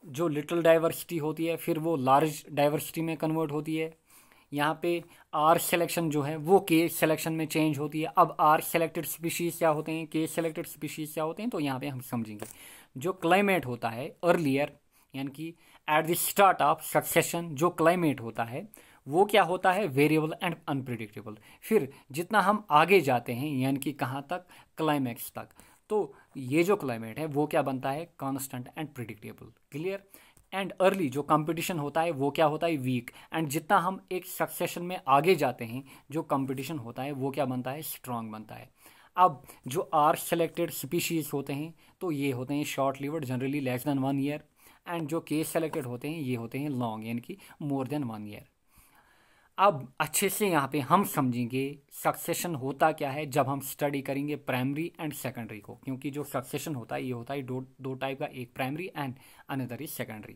जो लिटिल डाइवर्सिटी होती है फिर वो लार्ज डाइवर्सिटी में कन्वर्ट होती है। यहाँ पे आर सिलेक्शन जो है वो के सिलेक्शन में चेंज होती है। अब आर सेलेक्टेड स्पीशीज क्या होते हैं, के सेलेक्टेड स्पीशीज क्या होते हैं, तो यहाँ पे हम समझेंगे। जो क्लाइमेट होता है अर्लियर, यानी कि at the start of succession जो क्लाइमेट होता है वो क्या होता है, वेरिएबल एंड अनप्रिडिक्टेबल। फिर जितना हम आगे जाते हैं, यानी कि कहाँ तक, क्लाइमैक्स तक, तो ये जो क्लाइमेट है वो क्या बनता है, constant and predictable. Clear, and early जो कंपटीशन होता है वो क्या होता है, वीक, एंड जितना हम एक सक्सेशन में आगे जाते हैं जो कंपटीशन होता है वो क्या बनता है, स्ट्रांग बनता है। अब जो आर सेलेक्टेड स्पीशीज होते हैं तो ये होते हैं short lived, generally less than 1 year, and जो केस सेलेक्टेड होते हैं ये होते हैं लॉन्ग, यानी कि मोर देन 1 ईयर। अब अच्छे से यहाँ पे हम समझेंगे सक्सेशन होता क्या है जब हम स्टडी करेंगे प्राइमरी एंड सेकेंडरी को, क्योंकि जो सक्सेशन होता है ये होता है दो टाइप का, एक primary and another is secondary.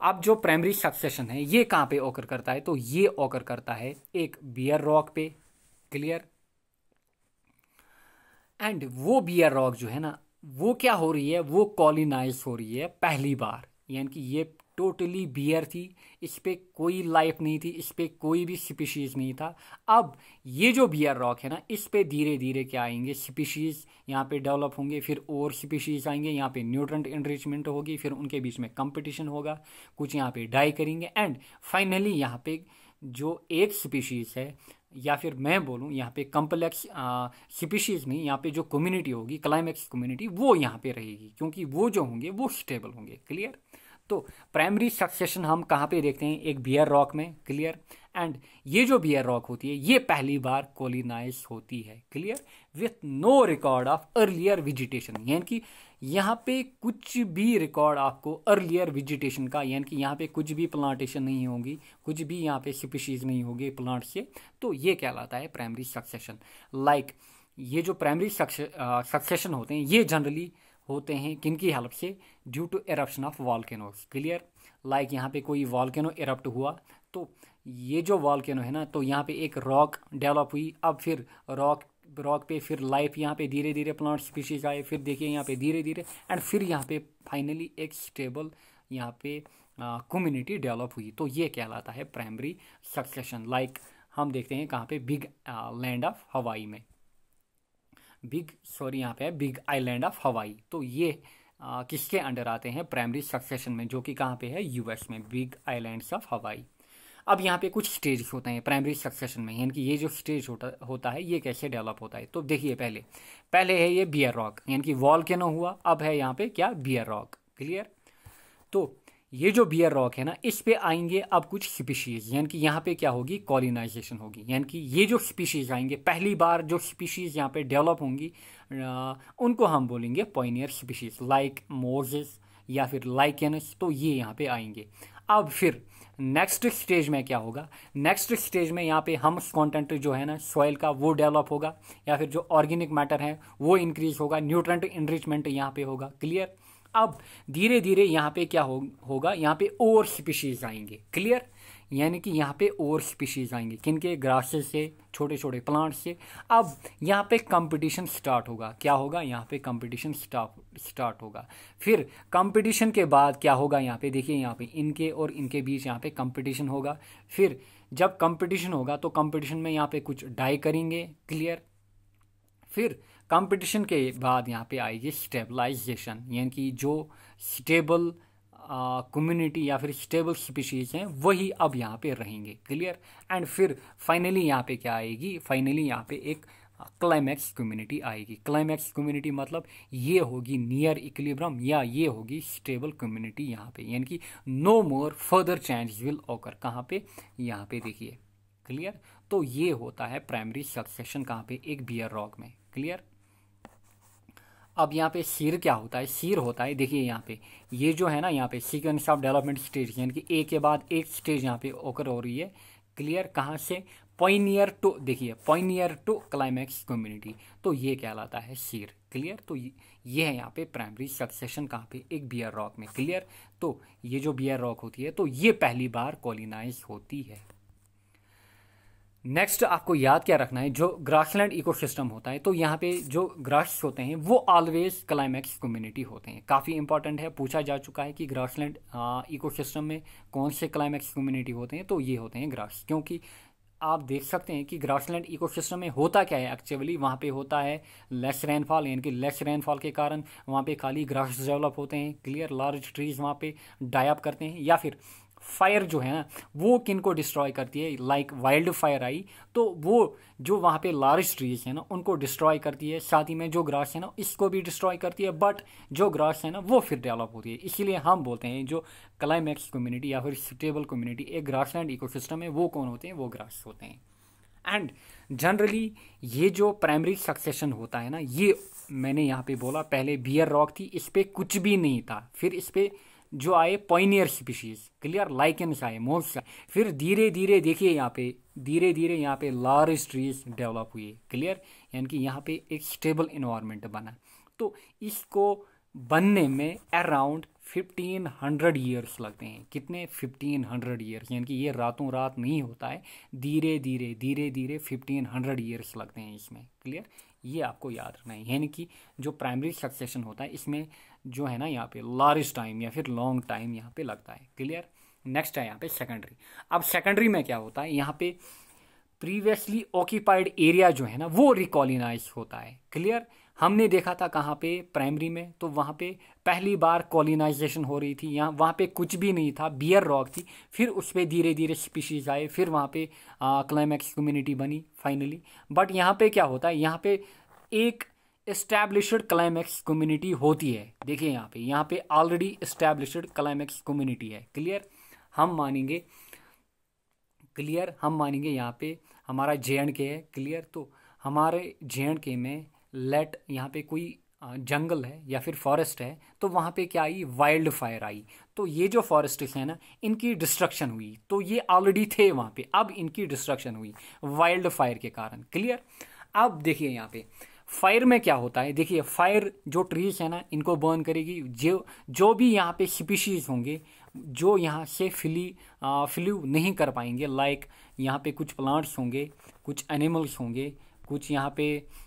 अब जो प्राइमरी सक्सेशन है ये कहाँ पे ऑकर करता है, तो ये ऑकर करता है एक बियर रॉक पे। क्लियर, एंड वो बियर रॉक जो है ना वो क्या हो रही है, वो कॉलोनाइज हो रही है पहली बार, यानी कि ये टोटली बियर थी, इस पे कोई लाइफ नहीं थी, इस पे कोई भी स्पीशीज नहीं था। अब ये जो बियर रॉक है ना इस पे धीरे धीरे क्या आएंगे, स्पीशीज यहाँ पे डेवलप होंगे, फिर और स्पीशीज आएंगे, यहाँ पे न्यूट्रेंट एनरिचमेंट होगी, फिर उनके बीच में कंपटीशन होगा, कुछ यहाँ पे डाई करेंगे, एंड फाइनली यहाँ पे जो एक स्पीशीज है, या फिर मैं बोलूँ यहाँ पे कम्प्लेक्स स्पीशीज नहीं, यहाँ पे जो कम्युनिटी होगी क्लाइमैक्स कम्युनिटी वो यहाँ पे रहेगी, क्योंकि वो जो होंगे वो स्टेबल होंगे। क्लियर, तो प्राइमरी सक्सेशन हम कहाँ पे देखते हैं, एक बियर रॉक में। क्लियर, एंड ये जो बियर रॉक होती है ये पहली बार कोलिनाइज होती है। Clear, with no record of earlier vegetation, यानी कि यहाँ पे कुछ भी रिकॉर्ड आपको अर्लियर वेजिटेशन का, यानी कि यहाँ पे कुछ भी प्लांटेशन नहीं होगी, कुछ भी यहाँ पे स्पीशीज नहीं होगी प्लांट से, तो ये कहलाता है प्राइमरी सक्सेशन। लाइक ये जो प्राइमरी सक्सेशन होते हैं ये जनरली होते हैं किनकी हेल्प से, due to eruption of volcanoes. Clear, like यहाँ पे कोई वॉल्केनो एरप्ट हुआ तो ये जो वॉल्केनो है ना तो यहाँ पे एक रॉक डेवलप हुई, अब फिर रॉक रॉक पे, फिर लाइफ यहाँ पे धीरे धीरे प्लांट स्पीशीज आए, फिर देखिए यहाँ पे धीरे धीरे, एंड फिर यहाँ पे फाइनली एक स्टेबल यहाँ पे कम्युनिटी डेवलप हुई। तो ये कहलाता है प्राइमरी सक्सेशन। लाइक हम देखते हैं कहाँ पे, बिग लैंड ऑफ हवाई में, यहाँ पे है बिग आइलैंड ऑफ हवाई। तो ये किसके अंडर आते हैं, प्राइमरी सक्सेशन में, जो कि कहाँ पे है, यूएस में, बिग आइलैंड्स ऑफ हवाई। अब यहाँ पे कुछ स्टेज होते हैं प्राइमरी सक्सेशन में, यानी कि ये जो स्टेज होता है ये कैसे डेवलप होता है। तो देखिए पहले है ये बियर रॉक, यानी कि वॉल्केनो हुआ, अब है यहाँ पे क्या, बियर रॉक। क्लियर। तो ये जो बियर रॉक है ना, इस पे आएंगे अब कुछ स्पीशीज, यानी कि यहाँ पे क्या होगी, कॉलोनाइजेशन होगी, यानी कि ये जो स्पीशीज आएंगे, पहली बार जो स्पीशीज यहाँ पे डेवलप होंगी उनको हम बोलेंगे पॉइनियर स्पीशीज, लाइक मोजेस या फिर लाइकेनस। तो ये यहाँ पे आएंगे। अब फिर नेक्स्ट स्टेज में क्या होगा, नेक्स्ट स्टेज में यहाँ पे ह्यूमस कंटेंट जो है ना सॉइल का, वो डेवलप होगा, या फिर जो ऑर्गेनिक मैटर है वो इंक्रीज होगा, न्यूट्रेंट इनरिचमेंट यहाँ पे होगा। क्लियर। अब धीरे धीरे यहाँ पे क्या होगा, यहाँ पे और स्पीशीज आएंगे। क्लियर। यानी कि यहाँ पे और स्पीशीज आएंगे, किनके, ग्रासेस से, छोटे छोटे प्लांट्स से। अब यहाँ पे कंपटीशन स्टार्ट होगा, क्या होगा, यहाँ पे कंपटीशन स्टार्ट होगा। फिर कंपटीशन के बाद क्या होगा, यहाँ पे देखिए, यहाँ पे इनके और इनके बीच यहाँ पे कंपटीशन होगा। फिर जब कंपटीशन होगा तो कंपटीशन में यहाँ पे कुछ डाई करेंगे। क्लियर। फिर कंपटीशन के बाद यहाँ पे आएगी स्टेबलाइजेशन, यानी कि जो स्टेबल कम्युनिटी या फिर स्टेबल स्पीशीज हैं वही अब यहाँ पे रहेंगे। क्लियर। एंड फिर फाइनली यहाँ पे क्या आएगी, फाइनली यहाँ पे एक क्लाइमैक्स कम्युनिटी आएगी। क्लाइमैक्स कम्युनिटी मतलब ये होगी नियर इक्विलिब्रियम, या ये होगी स्टेबल कम्युनिटी यहाँ पे, यानी कि no more further change will occur. कहाँ पे, यहाँ पे देखिए। क्लियर। तो ये होता है प्राइमरी सक्सेशन कहाँ पे, एक बियर रॉक में। क्लियर। अब यहाँ पे सीर क्या होता है, सीर होता है, देखिए यहाँ पे ये जो है ना, यहाँ पे सीक्वेंस ऑफ डेवलपमेंट स्टेज, यानी कि एक के बाद एक स्टेज यहाँ पे ओकर हो रही है। क्लियर। कहाँ से, पॉइनियर टू, देखिए पॉइनियर टू क्लाइमैक्स कम्युनिटी, तो ये कहलाता है सीर। क्लियर। तो ये है यहाँ पे प्राइमरी सक्सेशन कहाँ पे, एक बियर रॉक में। क्लियर। तो ये जो बियर रॉक होती है तो ये पहली बार कॉलोनाइज होती है। नेक्स्ट आपको याद क्या रखना है, जो ग्रासलैंड इकोसिस्टम होता है तो यहाँ पे जो ग्रास होते हैं वो ऑलवेज क्लाइमैक्स कम्युनिटी होते हैं। काफ़ी इंपॉर्टेंट है, पूछा जा चुका है कि ग्रासलैंड इकोसिस्टम में कौन से क्लाइमैक्स कम्युनिटी होते हैं, तो ये होते हैं ग्रास। क्योंकि आप देख सकते हैं कि ग्रासलैंड इकोसिस्टम में होता क्या है, एक्चुअली वहाँ पे होता है लेस रेनफॉल, यानी कि लेस रेनफॉल के कारण वहाँ पे खाली ग्रास डेवलप होते हैं। क्लियर। लार्ज ट्रीज वहाँ पे डाई अप करते हैं, या फिर फायर जो है ना वो किनको डिस्ट्रॉय करती है, लाइक वाइल्ड फायर आई तो वो जो वहाँ पे लार्ज ट्रीज है ना उनको डिस्ट्रॉय करती है, साथ ही में जो ग्रास है ना इसको भी डिस्ट्रॉय करती है, बट जो ग्रास है ना वो फिर डेवलप होती है। इसीलिए हम बोलते हैं जो क्लाइमैक्स कम्युनिटी या फिर स्टेबल कम्युनिटी एक ग्रासलैंड इकोसिस्टम में, वो कौन होते हैं, वो ग्रास होते हैं। एंड जनरली ये जो प्राइमरी सक्सेशन होता है ना, ये मैंने यहाँ पे बोला पहले बियर रॉक थी, इस पर कुछ भी नहीं था, फिर इस पर जो आए पॉइनियर स्पीशीज। क्लियर। लाइकेन्स आए, मोल्स आए, फिर धीरे धीरे देखिए यहाँ पे धीरे धीरे यहाँ पे लार्ज ट्रीज डेवलप हुए। क्लियर। यानी कि यहाँ पे एक स्टेबल इन्वायरमेंट बना। तो इसको बनने में अराउंड 1500 ईयर्स लगते हैं। कितने, 1500 ईयर्स, यानी कि ये रातों रात नहीं होता है, धीरे धीरे 1500 ईयर्स लगते हैं इसमें। क्लियर। ये आपको याद रखना है, यानी कि जो प्राइमरी सक्सेशन होता है इसमें जो है ना यहाँ पे लार्ज टाइम या फिर लॉन्ग टाइम यहाँ पे लगता है। क्लियर। नेक्स्ट है यहाँ पे सेकेंडरी। अब सेकेंडरी में क्या होता है, यहाँ पे प्रीवियसली ऑक्यूपाइड एरिया जो है ना वो रिकॉलोनाइज होता है। क्लियर। हमने देखा था कहाँ पे, प्राइमरी में, तो वहाँ पे पहली बार कॉलोनाइजेशन हो रही थी, यहाँ वहाँ पे कुछ भी नहीं था, बियर रॉक थी, फिर उस पर धीरे धीरे स्पीशीज आए, फिर वहाँ पे क्लाइमैक्स कम्युनिटी बनी फाइनली। बट यहाँ पे क्या होता है, यहाँ पे एक एस्टैब्लिश्ड क्लाइमैक्स कम्युनिटी होती है। देखिए यहाँ पे ऑलरेडी एस्टैब्लिश्ड क्लाइमैक्स कम्युनिटी है। क्लियर। हम मानेंगे यहाँ पे हमारा JNK है। क्लियर। तो हमारे JNK में लेट यहाँ पे कोई जंगल है या फिर फॉरेस्ट है, तो वहाँ पे क्या आई, वाइल्ड फायर आई, तो ये जो फॉरेस्ट है ना इनकी डिस्ट्रक्शन हुई, तो ये ऑलरेडी थे वहाँ पे, अब इनकी डिस्ट्रक्शन हुई वाइल्ड फायर के कारण। क्लियर। अब देखिए यहाँ पे फायर में क्या होता है, देखिए फायर जो ट्रीज है ना इनको बर्न करेगी, जो भी यहाँ पे स्पीशीज होंगे जो यहाँ से फ्लू नहीं कर पाएंगे, लाइक यहाँ पे कुछ प्लांट्स होंगे, कुछ एनिमल्स होंगे, कुछ यहाँ पे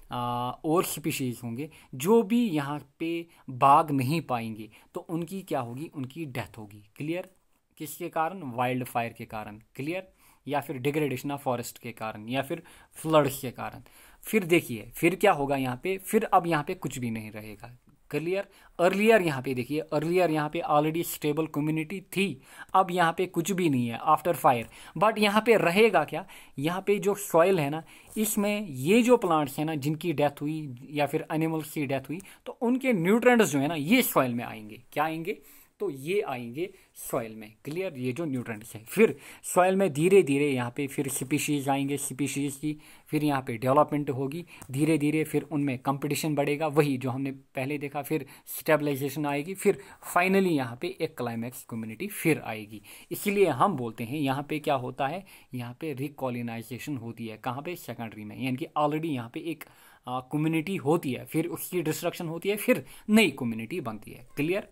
और स्पीशीज़ होंगे जो भी यहाँ पे बाघ नहीं पाएंगे, तो उनकी क्या होगी, उनकी डेथ होगी। क्लियर? किसके कारण? वाइल्ड फायर के कारण। क्लियर? या फिर डिग्रेडेशन ऑफ फॉरेस्ट के कारण, या फिर फ्लड्स के कारण। फिर देखिए फिर क्या होगा यहाँ पे, फिर अब यहाँ पे कुछ भी नहीं रहेगा। क्लियर? अर्लियर यहाँ पे देखिए, अर्लियर यहाँ पे ऑलरेडी स्टेबल कम्युनिटी थी, अब यहाँ पे कुछ भी नहीं है आफ्टर फायर। बट यहाँ पे रहेगा क्या, यहाँ पे जो सॉइल है ना, इसमें ये जो प्लांट्स हैं ना जिनकी डेथ हुई या फिर एनिमल्स की डेथ हुई, तो उनके न्यूट्रेंट्स जो है ना ये सॉइल में आएंगे। क्या आएंगे? तो ये आएंगे सॉइल में। क्लियर? ये जो न्यूट्रेंट्स हैं, फिर सॉइल में धीरे धीरे यहाँ पे फिर स्पीशीज़ आएंगे, स्पीशीज़ की फिर यहाँ पे डेवलपमेंट होगी धीरे धीरे, फिर उनमें कंपटीशन बढ़ेगा, वही जो हमने पहले देखा, फिर स्टेबलाइजेशन आएगी, फिर फाइनली यहाँ पे एक क्लाइमैक्स कम्युनिटी फिर आएगी। इसलिए हम बोलते हैं यहाँ पे क्या होता है, यहाँ पे रिकॉलोनाइजेशन होती है। कहाँ पे? सेकेंडरी में, यानी कि ऑलरेडी यहाँ पे एक कम्युनिटी होती है, फिर उसकी डिस्ट्रक्शन होती है, फिर नई कम्युनिटी बनती है। क्लियर?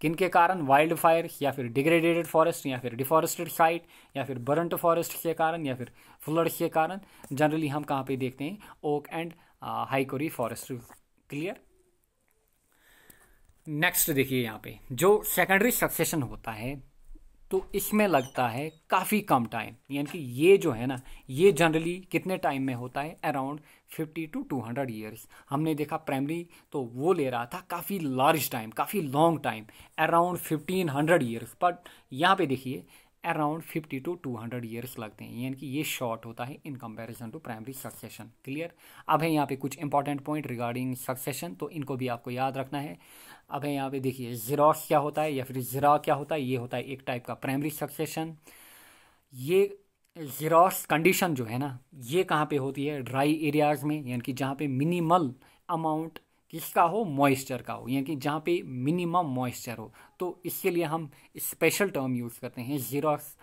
किनके कारण? वाइल्ड फायर, या फिर डिग्रेडेड फॉरेस्ट, या फिर डिफॉरेस्टेड साइट, या फिर बर्न्ट फॉरेस्ट के कारण, या फिर फ्लड्स के कारण। जनरली हम कहाँ पे देखते हैं? Oak and hickory forest. Clear? Next देखिए यहाँ पे जो सेकेंडरी सक्सेशन होता है, तो इसमें लगता है काफ़ी कम टाइम, यानी कि ये जो है ना ये जनरली कितने टाइम में होता है? Around 50 to 200 years. हमने देखा प्राइमरी तो वो ले रहा था काफ़ी लार्ज टाइम, काफ़ी long time, around 1500 years. But यहाँ पे देखिए अराउंड 50 to 200 ईयर्स लगते हैं, यानी कि ये शॉर्ट होता है in comparison to primary succession. Clear? अब है यहाँ पे कुछ इंपॉर्टेंट पॉइंट रिगार्डिंग सक्सेशन, तो इनको भी आपको याद रखना है। अब है यहाँ पे देखिए ज़ीरोक्स क्या होता है या फिर ज़ीरा क्या होता है। ये होता है एक टाइप का प्राइमरी सक्सेशन। ये ज़ीरोक्स कंडीशन जो है ना ये कहाँ पे होती है? ड्राई एरियाज़ में, यानी कि जहाँ पे मिनिमल अमाउंट किसका हो? मॉइस्चर का हो, यानी कि जहाँ पे मिनिमम मॉइस्चर हो। तो इसके लिए हम स्पेशल टर्म यूज़ करते हैं ज़ीरोक्स,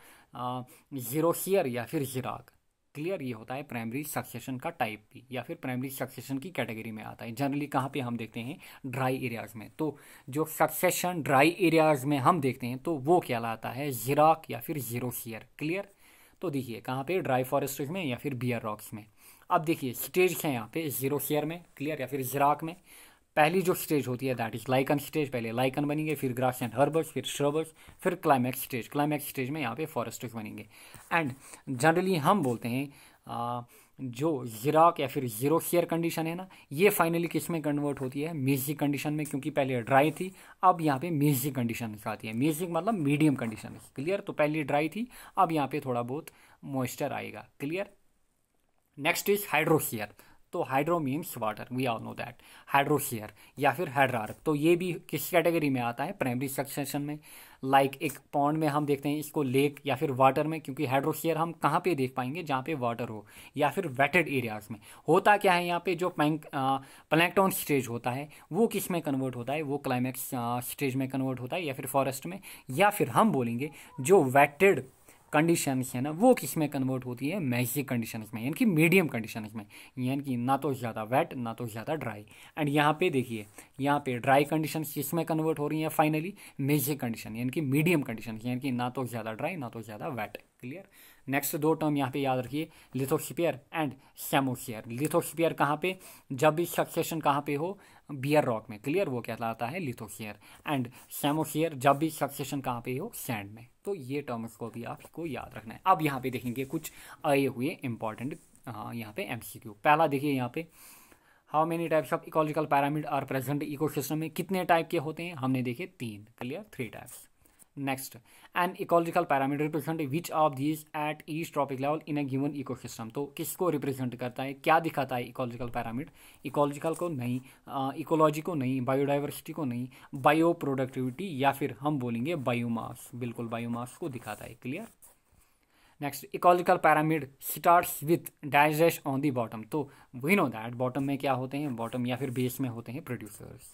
ज़ीरोसियर या फिर ज़ीराक। क्लियर? ये होता है प्राइमरी सक्सेशन का टाइप भी, या फिर प्राइमरी सक्सेशन की कैटेगरी में आता है। जनरली कहाँ पे हम देखते हैं? ड्राई एरियाज़ में। तो जो सक्सेशन ड्राई एरियाज़ में हम देखते हैं तो वो कहलाता है ज़ीराक या फिर ज़ीरोसियर। क्लियर? तो देखिए कहाँ पे? ड्राई फॉरेस्ट में या फिर बियर रॉक्स में। अब देखिए स्टेज है यहाँ पे ज़ीरोसियर में, क्लियर, या फिर ज़ीराक में। पहली जो स्टेज होती है दैट इज लाइकन स्टेज, पहले लाइकन बनेंगे, फिर ग्रास एंड हर्बस, फिर श्रबस, फिर क्लाइमैक्स स्टेज। क्लाइमैक्स स्टेज में यहाँ पे फॉरेस्ट्स बनेंगे। एंड जनरली हम बोलते हैं जो ज़ीराक या फिर ज़ीरोसियर कंडीशन है ना ये फाइनली किस में कन्वर्ट होती है? मेसिक कंडीशन में, क्योंकि पहले ड्राई थी, अब यहाँ पे मेसिक कंडीशन आती है। मेसिक मतलब मीडियम कंडीशन। क्लियर? तो पहले ड्राई थी, अब यहाँ पे थोड़ा बहुत मॉइस्चर आएगा। क्लियर? Next is hydrosere. तो hydro means water, we all know that. Hydrosere या फिर हाइड्रार्क, तो ये भी किस कैटेगरी में आता है? प्राइमरी सक्सेशन में। लाइक एक पॉन्ड में हम देखते हैं इसको लेक या फिर वाटर में, क्योंकि हाइड्रोसियर हम कहाँ पे देख पाएंगे? जहाँ पे वाटर हो, या फिर वेटेड एरियाज में। होता क्या है यहाँ पे? जो प्लैंकटन स्टेज होता है वो किस में कन्वर्ट होता है? वो क्लाइमैक्स स्टेज में कन्वर्ट होता है, या फिर फॉरेस्ट में। या फिर हम बोलेंगे जो वेटेड कंडीशंस है ना वो किस में कन्वर्ट होती है? मैजिक कंडीशंस में, यानी कि मीडियम कंडीशंस में, यानी कि ना तो ज़्यादा वेट ना तो ज़्यादा ड्राई। एंड यहाँ पे देखिए यहाँ पे ड्राई कंडीशंस किस में कन्वर्ट हो रही हैं? फाइनली मैजिक कंडीशन, यानी कि मीडियम कंडीशन, यानी कि ना तो ज़्यादा ड्राई ना तो ज़्यादा वेट। क्लियर? नेक्स्ट दो टर्म यहाँ पे याद रखिए, लिथोस्फीयर एंड सेमोस्फीयर। लिथोस्फीयर कहाँ पे? जब भी सक्सेशन कहाँ पे हो? बियर रॉक में। क्लियर? वो कहलाता है लिथोस्फीयर। एंड सेमोस्फीयर जब भी सक्सेशन कहाँ पे हो? सैंड में। तो ये टर्म्स को भी आपको याद रखना है। अब यहाँ पे देखेंगे कुछ आए हुए इंपॉर्टेंट यहाँ पे एमसीक्यू। पहला देखिए यहाँ पे, how many types of ecological pyramid are present ecosystem में? कितने टाइप के होते हैं? हमने देखे 3। Clear? 3 types. Next, an ecological parameter represent which of these at each trophic level in a given ecosystem. तो किसको रिप्रेजेंट करता है? क्या दिखाता है इकोलॉजिकल पैरामीटर? इकोलॉजिकल को नहीं, इकोलॉजी को नहीं, बायोडाइवर्सिटी को नहीं, बायो प्रोडक्टिविटी या फिर हम बोलेंगे बायोमास। बिल्कुल बायोमास को दिखाता है। Clear? Next, ecological pyramid starts with dash on the bottom. तो वी नो दैट बॉटम में क्या होते हैं? बॉटम या फिर बेस में होते हैं प्रोड्यूसर्स।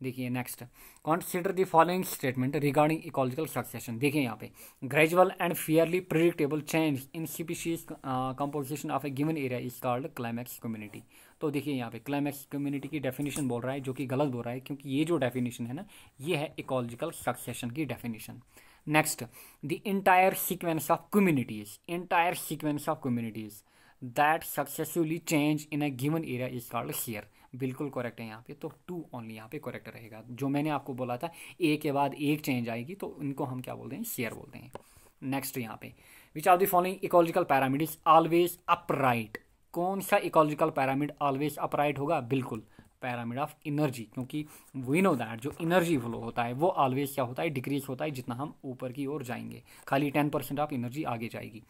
देखिए next, consider the following statement regarding ecological succession. देखिए यहाँ पे, gradual and Fairlie predictable change in species composition of A given area is called climax community. तो देखिए यहाँ पे क्लाइमैक्स कम्युनिटी की डेफिनेशन बोल रहा है, जो कि गलत बोल रहा है, क्योंकि ये जो डेफिनेशन है ना ये है इकोलॉजिकल सक्सेशन की definition. Next, the entire sequence of communities, entire sequence of communities that successfully change in a given area is called share. बिल्कुल करेक्ट है यहाँ पे, तो 2 ओनली यहाँ पे करेक्ट रहेगा। जो मैंने आपको बोला था ए के बाद एक चेंज आएगी तो इनको हम क्या बोलते हैं, शेयर बोलते हैं। नेक्स्ट यहाँ पे, which are the following ecological pyramid is always upright. कौन सा इकोलॉजिकल पैरामिड ऑलवेज अपराइट होगा? बिल्कुल पैरामिड ऑफ एनर्जी, क्योंकि वी नो दैट जो एनर्जी फ्लो होता है वो ऑलवेज क्या होता है, डिक्रीज होता है जितना हम ऊपर की ओर जाएंगे, खाली 10% ऑफ एनर्जी आगे जाएगी।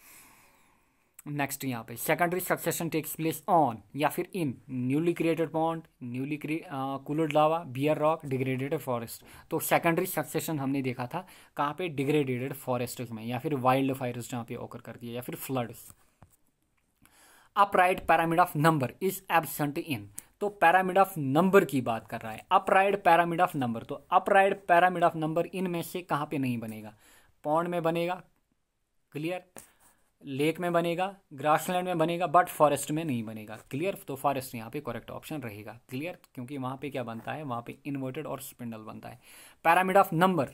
नेक्स्ट यहाँ पे, secondary succession takes place on या फिर in newly created pond, newly cooled lava, bare rock, degraded forest. तो सेकेंडरी सक्सेशन हमने देखा था कहाँ पे, डिग्रेडेड फॉरेस्ट में, या फिर वाइल्ड फायर्स जहाँ पे ऑकर करती है, या फिर floods. Upright pyramid of number is absent in, तो पैरामिड ऑफ नंबर की बात कर रहा है, अपराइट पैरामिड ऑफ नंबर। तो अपराइट पैरामिड ऑफ नंबर इनमें से कहाँ पे नहीं बनेगा? पॉन्ड में बनेगा, क्लियर, लेक में बनेगा, ग्रासलैंड में बनेगा, बट फॉरेस्ट में नहीं बनेगा, क्लियर। तो फॉरेस्ट यहाँ पे करेक्ट ऑप्शन रहेगा, क्लियर, क्योंकि वहाँ पे क्या बनता है, वहाँ पे इन्वर्टेड और स्पिंडल बनता है। Pyramid of number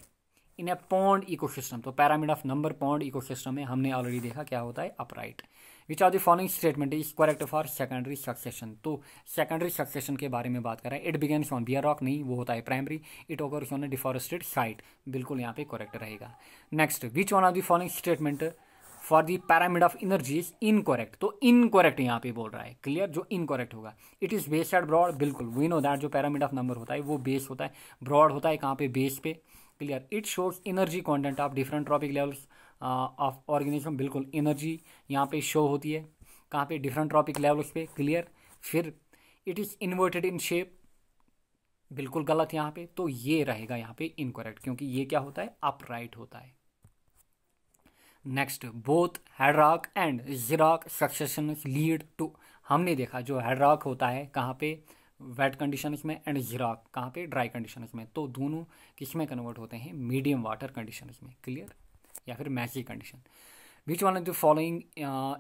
in a pond ecosystem, तो pyramid of number pond ecosystem में हमने ऑलरेडी देखा क्या होता है, upright. Which are the following statement is correct for secondary succession, तो सेकेंडरी सक्सेशन के बारे में बात कर रहा है। It begins on bare rock, नहीं, वो होता है primary. It occurs on a deforested site, बिल्कुल यहाँ पे करेक्ट रहेगा। Next, which one of the following statement for the pyramid of energy is incorrect, तो इनकरेक्ट यहाँ पे बोल रहा है, क्लियर, जो इनकरेक्ट होगा। It is base at broad, बिल्कुल वी नो दैट जो पैरामिड ऑफ नंबर होता है वो बेस होता है, ब्रॉड होता है कहाँ पे, बेस पे, clear. It shows energy content of different trophic levels of organism, बिल्कुल एनर्जी यहाँ पे शो होती है कहाँ पे, डिफरेंट ट्रॉपिक लेवल्स पे, क्लियर। फिर it is inverted in shape, बिल्कुल गलत यहाँ पे, तो ये रहेगा यहाँ पे इनकरेक्ट, क्योंकि ये क्या होता है, अपराइट होता है। Next, both hydrarch and xerarch succession lead to, हमने देखा जो हैडरॉक होता है कहाँ पे, वेट कंडीशंस में, एंड ज़िरॉक कहाँ पे, ड्राई कंडीशंस में, तो दोनों किस में कन्वर्ट होते हैं, मीडियम वाटर कंडीशंस में, क्लियर, या फिर messy condition. Which one of the following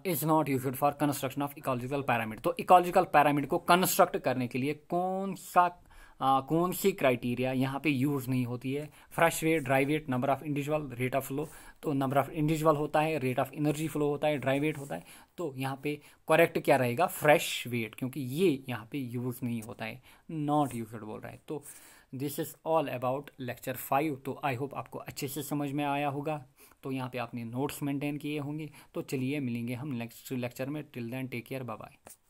is not used for construction of ecological pyramid, तो इकोलॉजिकल पैरामिड को कंस्ट्रक्ट करने के लिए कौन सी क्राइटेरिया यहाँ पे यूज नहीं होती है? Fresh weight, dry weight, number of individual, rate of flow, तो नंबर ऑफ इंडिविजुअल होता है, रेट ऑफ एनर्जी फ्लो होता है, ड्राई वेट होता है, तो यहाँ पे करेक्ट क्या रहेगा, फ्रेश वेट, क्योंकि ये यहाँ पे यूज नहीं होता है, नॉट यूज्ड बोल रहा है। तो this is all about lecture 5, तो आई होप आपको अच्छे से समझ में आया होगा। तो यहाँ पे आपने नोट्स मेंटेन किए होंगे। तो चलिए मिलेंगे हम नेक्स्ट लेक्चर में, till then take care, bye bye.